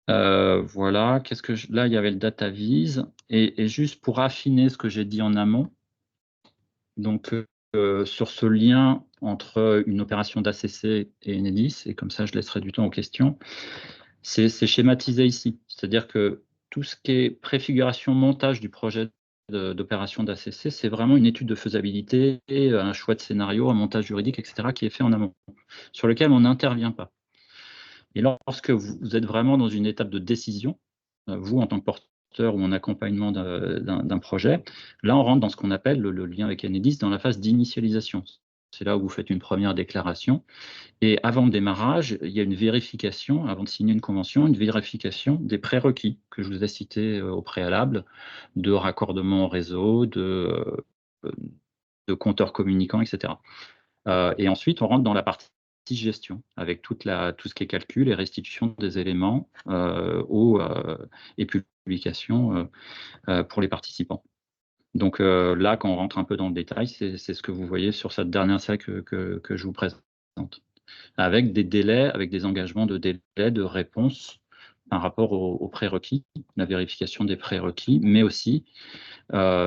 Voilà, là, il y avait le data vise, et juste pour affiner ce que j'ai dit en amont, donc sur ce lien entre une opération d'ACC et Enedis, et comme ça je laisserai du temps aux questions, c'est schématisé ici. C'est-à-dire que tout ce qui est préfiguration, montage du projet d'opération d'ACC, c'est vraiment une étude de faisabilité, un choix de scénario, un montage juridique, etc., qui est fait en amont, sur lequel on n'intervient pas. Et lorsque vous êtes vraiment dans une étape de décision, vous en tant que porteur ou en accompagnement d'un projet, là on rentre dans ce qu'on appelle le lien avec Enedis, dans la phase d'initialisation. C'est là où vous faites une première déclaration. Et avant le démarrage, il y a une vérification, avant de signer une convention, une vérification des prérequis que je vous ai cités au préalable, de raccordement au réseau, de compteurs communicants, etc. Et ensuite, on rentre dans la partie gestion, avec tout ce qui est calcul et restitution des éléments et publication pour les participants. Donc là, quand on rentre un peu dans le détail, c'est ce que vous voyez sur cette dernière slide que je vous présente, avec des délais, avec des engagements de délai de réponse par rapport aux prérequis, la vérification des prérequis, mais aussi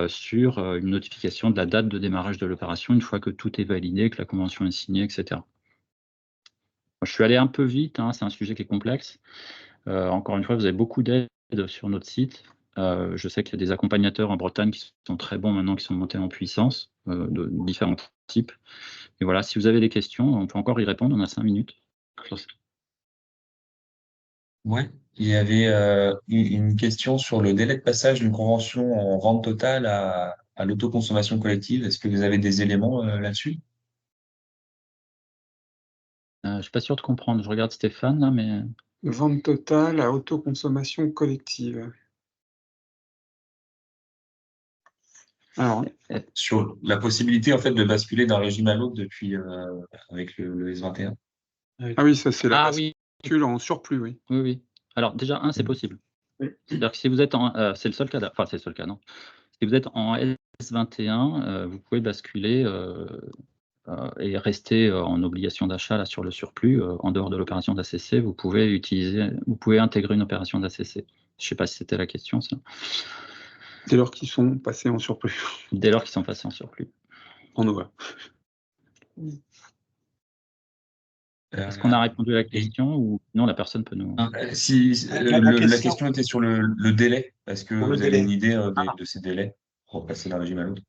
sur une notification de la date de démarrage de l'opération une fois que tout est validé, que la convention est signée, etc. Je suis allé un peu vite, hein, c'est un sujet qui est complexe. Encore une fois, vous avez beaucoup d'aide sur notre site. Je sais qu'il y a des accompagnateurs en Bretagne qui sont très bons maintenant, qui sont montés en puissance, de différents types. Et voilà, si vous avez des questions, on peut encore y répondre, on a 5 minutes. Ouais, il y avait une question sur le délai de passage d'une convention en vente totale à l'autoconsommation collective. Est-ce que vous avez des éléments là-dessus? Je ne suis pas sûr de comprendre. Je regarde Stéphane, là, mais... Vente totale à autoconsommation collective. Alors, sur la possibilité en fait de basculer d'un régime à l'autre depuis avec le S21. Ah oui, ça c'est la oui. bascule en surplus, oui. Oui, oui. Alors déjà, c'est possible. C'est-à-dire que si vous êtes en... c'est le seul cas, enfin c'est le seul cas, non. Si vous êtes en S21, vous pouvez basculer et rester en obligation d'achat sur le surplus, en dehors de l'opération d'ACC, vous pouvez intégrer une opération d'ACC. Je ne sais pas si c'était la question, ça. Dès lors qu'ils sont passés en surplus. Dès lors qu'ils sont passés en surplus. En OVA. Est-ce qu'on a répondu à la question ou non, la personne peut nous... La question était sur le délai. Est-ce que vous avez une idée de ces délais pour passer d'un régime à l'autre?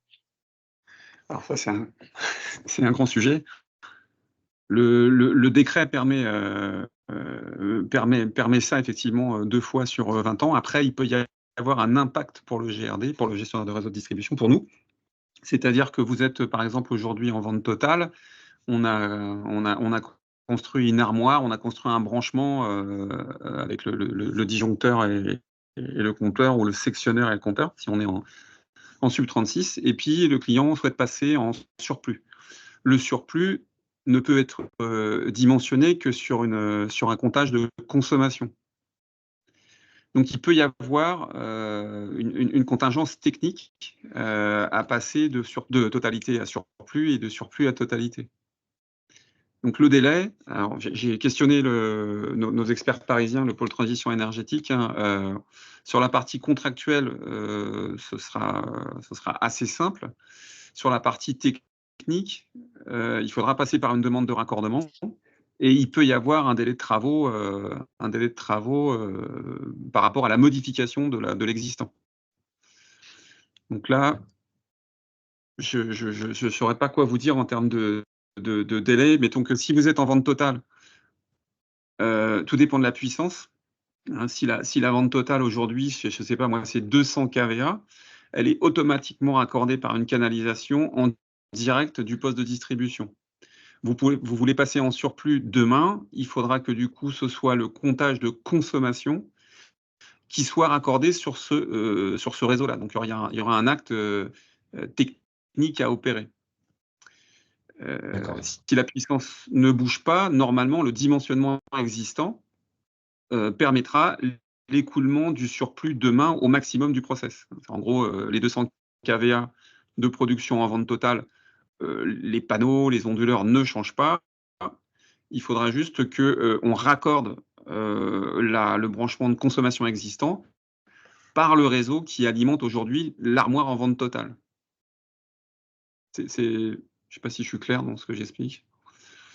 Alors ça, c'est un grand sujet. Le décret permet ça effectivement 2 fois sur 20 ans. Après, il peut y avoir un impact pour le GRD, pour le gestionnaire de réseau de distribution, pour nous. C'est-à-dire que vous êtes, par exemple, aujourd'hui en vente totale, on a construit une armoire, on a construit un branchement avec le disjoncteur et le compteur, ou le sectionneur et le compteur, si on est en sub 36, et puis le client souhaite passer en surplus. Le surplus ne peut être dimensionné que sur un comptage de consommation. Donc il peut y avoir une contingence technique à passer de totalité à surplus et de surplus à totalité. Donc le délai, alors j'ai questionné nos experts parisiens, le pôle transition énergétique, hein, sur la partie contractuelle, ce sera assez simple. Sur la partie technique, il faudra passer par une demande de raccordement, et il peut y avoir un délai de travaux, par rapport à la modification de l'existant. Donc là, je ne saurais pas quoi vous dire en termes de délai. Mettons que si vous êtes en vente totale, tout dépend de la puissance. Hein, si la vente totale aujourd'hui, je ne sais pas moi, c'est 200 kVA, elle est automatiquement raccordée par une canalisation en direct du poste de distribution. Vous voulez passer en surplus demain, il faudra que du coup ce soit le comptage de consommation qui soit raccordé sur ce réseau-là. Donc il y aura un acte technique à opérer. Si la puissance ne bouge pas, normalement le dimensionnement existant permettra l'écoulement du surplus demain au maximum du process. En gros, les 200 kVA de production en vente totale, les panneaux, les onduleurs ne changent pas. Il faudra juste qu'on raccorde le branchement de consommation existant par le réseau qui alimente aujourd'hui l'armoire en vente totale. Je ne sais pas si je suis clair dans ce que j'explique.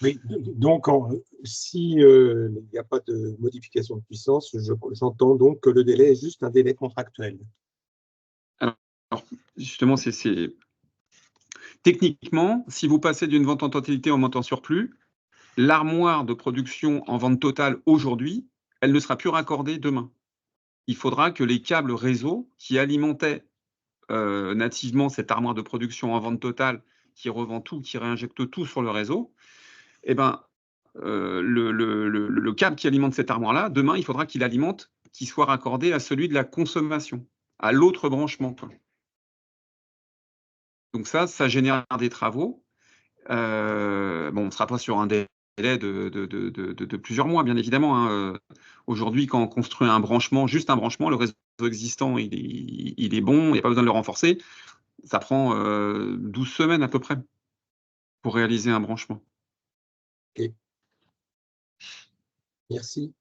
Oui, donc si il n'y a pas de modification de puissance, j'entends donc que le délai est juste un délai contractuel. Alors justement, techniquement, si vous passez d'une vente en totalité en vente en surplus, l'armoire de production en vente totale aujourd'hui, elle ne sera plus raccordée demain. Il faudra que les câbles réseau qui alimentaient nativement cette armoire de production en vente totale, qui revend tout, qui réinjecte tout sur le réseau, eh ben, le câble qui alimente cette armoire-là, demain, il faudra qu'il soit raccordé à celui de la consommation, à l'autre branchement. Donc ça génère des travaux. Bon, on ne sera pas sur un délai de plusieurs mois, bien évidemment. Hein. Aujourd'hui, quand on construit un branchement, juste un branchement, le réseau existant, il est bon, il n'y a pas besoin de le renforcer. Ça prend 12 semaines à peu près pour réaliser un branchement. Ok. Merci.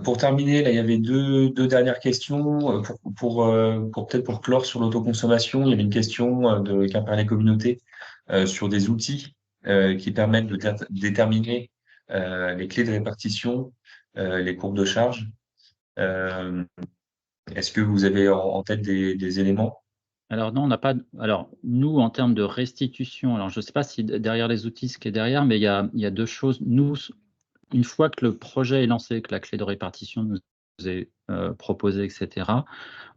Pour terminer, là, il y avait deux dernières questions. Peut-être pour clore sur l'autoconsommation, il y avait une question de Quimperlé Communauté sur des outils qui permettent de déterminer les clés de répartition, les courbes de charge. Est-ce que vous avez en tête des éléments? Alors non, on n'a pas. Alors nous, en termes de restitution, alors je ne sais pas si derrière les outils, ce qui est derrière, mais il y a deux choses. Nous, une fois que le projet est lancé, que la clé de répartition nous est proposée, etc.,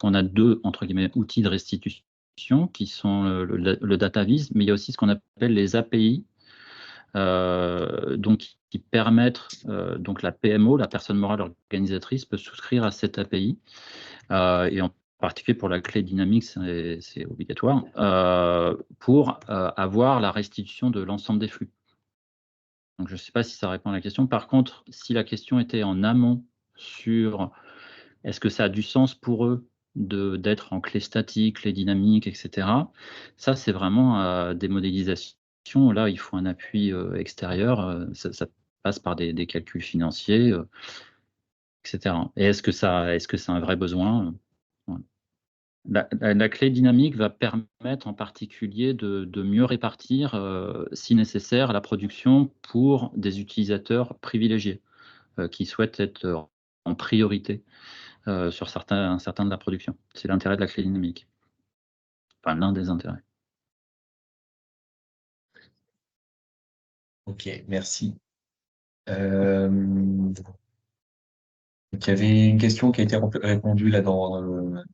on a deux, entre guillemets, outils de restitution qui sont le DataVis, mais il y a aussi ce qu'on appelle les API, donc qui permettent, donc la PMO, la personne morale organisatrice, peut souscrire à cette API, et en particulier pour la clé dynamique, c'est obligatoire, pour avoir la restitution de l'ensemble des flux. Donc, je ne sais pas si ça répond à la question. Par contre, si la question était en amont sur est-ce que ça a du sens pour eux d'être en clé statique, clé dynamique, etc., ça, c'est vraiment des modélisations. Là, il faut un appui extérieur. Ça passe par des calculs financiers, etc. Et est-ce que c'est un vrai besoin? La clé dynamique va permettre en particulier de mieux répartir, si nécessaire, la production pour des utilisateurs privilégiés qui souhaitent être en priorité sur certains de la production. C'est l'intérêt de la clé dynamique. Enfin, l'un des intérêts. Ok, merci. Donc, il y avait une question qui a été répondue là dans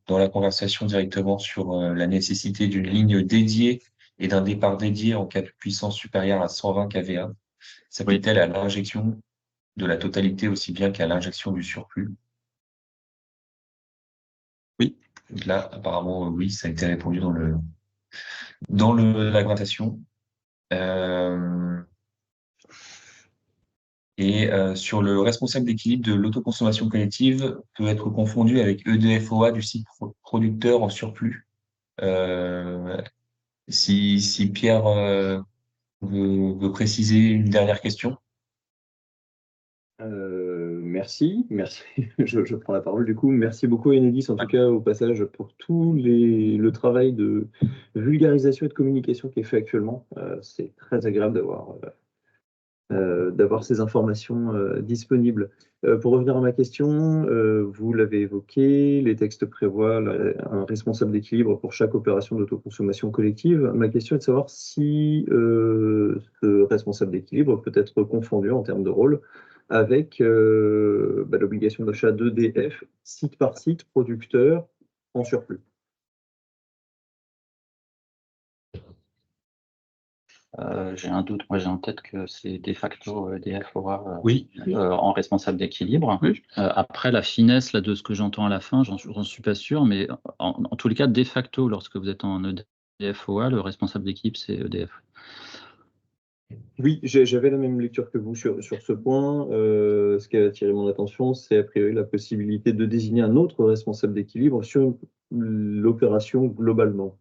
la conversation directement sur la nécessité d'une ligne dédiée et d'un départ dédié en cas de puissance supérieure à 120 kVA. S'applique-t-elle à l'injection de la totalité aussi bien qu'à l'injection du surplus? Oui. Donc là, apparemment, oui, ça a été répondu dans l'argumentation. Et sur le responsable d'équilibre de l'autoconsommation collective peut être confondu avec EDFOA du site producteur en surplus. Si Pierre veut préciser une dernière question. Merci. Je prends la parole du coup. Merci beaucoup Enedis, en tout cas au passage, pour tout le travail de vulgarisation et de communication qui est fait actuellement. C'est très agréable d'avoir ces informations disponibles. Pour revenir à ma question, vous l'avez évoqué, les textes prévoient un responsable d'équilibre pour chaque opération d'autoconsommation collective. Ma question est de savoir si ce responsable d'équilibre peut être confondu en termes de rôle avec l'obligation d'achat d'EDF, site par site, producteur, en surplus. J'ai un doute, moi j'ai en tête que c'est de facto EDF aura oui. En responsable d'équilibre. Oui. Après la finesse là, de ce que j'entends à la fin, j'en suis pas sûr, mais en tous les cas, de facto, lorsque vous êtes en EDF OA, le responsable d'équipe c'est EDF. Oui, j'avais la même lecture que vous sur ce point. Ce qui a attiré mon attention, c'est a priori la possibilité de désigner un autre responsable d'équilibre sur l'opération globalement,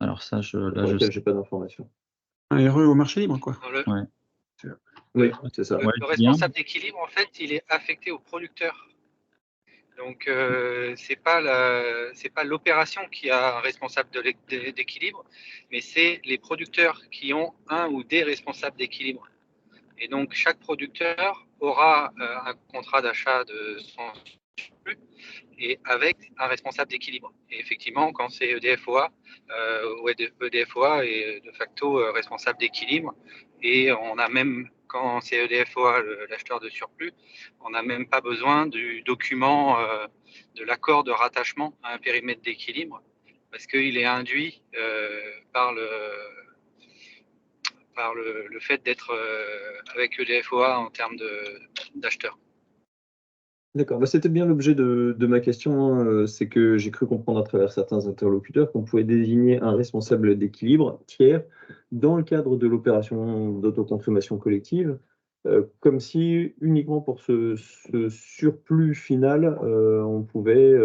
Alors ça, pour laquelle je n'ai pas d'informations. Un RE au marché libre, quoi. Ouais. Oui, c'est ça. Le responsable d'équilibre, en fait, il est affecté au producteur. Donc, c'est pas l'opération qui a un responsable d'équilibre, mais c'est les producteurs qui ont un ou des responsables d'équilibre. Et donc, chaque producteur aura un contrat d'achat de son surplus et avec un responsable d'équilibre. Et effectivement, quand c'est EDF-OA, EDF-OA est de facto responsable d'équilibre. Et on a même, quand c'est EDF-OA, l'acheteur de surplus, on n'a même pas besoin du document de l'accord de rattachement à un périmètre d'équilibre, parce qu'il est induit par le fait d'être avec EDF-OA en termes d'acheteurs. D'accord, c'était bien l'objet de ma question, hein. C'est que j'ai cru comprendre à travers certains interlocuteurs qu'on pouvait désigner un responsable d'équilibre tiers dans le cadre de l'opération d'autoconsommation collective, comme si uniquement pour ce surplus final, on pouvait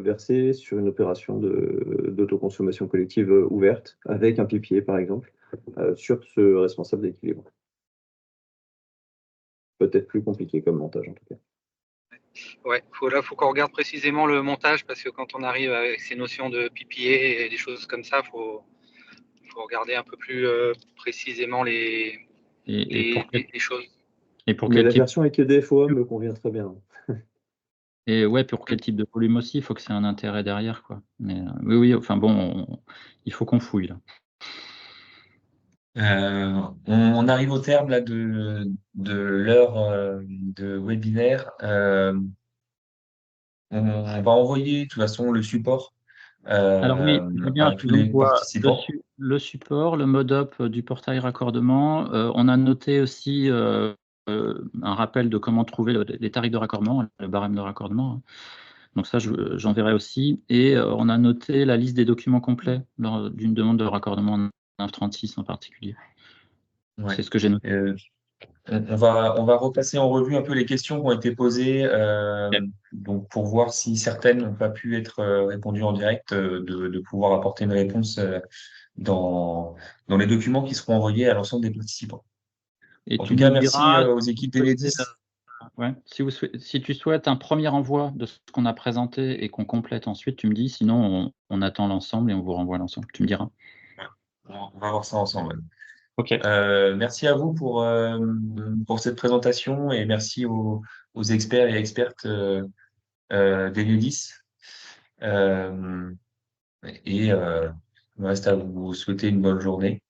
verser sur une opération d'autoconsommation collective ouverte, avec un PPA par exemple, sur ce responsable d'équilibre. Peut-être plus compliqué comme montage en tout cas. Ouais, faut qu'on regarde précisément le montage, parce que quand on arrive avec ces notions de PPA et des choses comme ça, faut regarder un peu plus précisément les choses. Et pour Mais quel la type... version avec EDF-OA me convient très bien. Et ouais, pour quel type de volume aussi, il faut que c'est un intérêt derrière, quoi. Mais oui, enfin bon, il faut qu'on fouille là. On arrive au terme là de l'heure de webinaire. On va envoyer de toute façon le support Alors oui, à tous les participants. Le support, le mode-up du portail raccordement. On a noté aussi un rappel de comment trouver les tarifs de raccordement, le barème de raccordement. Donc ça, j'enverrai aussi. Et on a noté la liste des documents complets lors d'une demande de raccordement en 936 en particulier. Ouais. C'est ce que j'ai noté. On va repasser en revue un peu les questions qui ont été posées, donc pour voir si certaines n'ont pas pu être répondues en direct, de pouvoir apporter une réponse dans les documents qui seront envoyés à l'ensemble des participants. Et en tu tout cas, nous merci diras, aux équipes d'Enedis. Ouais. Si tu souhaites un premier envoi de ce qu'on a présenté et qu'on complète ensuite, tu me dis, sinon on attend l'ensemble et on vous renvoie l'ensemble. Tu me diras. On va voir ça ensemble. Ok. Merci à vous pour cette présentation, et merci aux experts et expertes d'Enedis. Il me reste à vous souhaiter une bonne journée.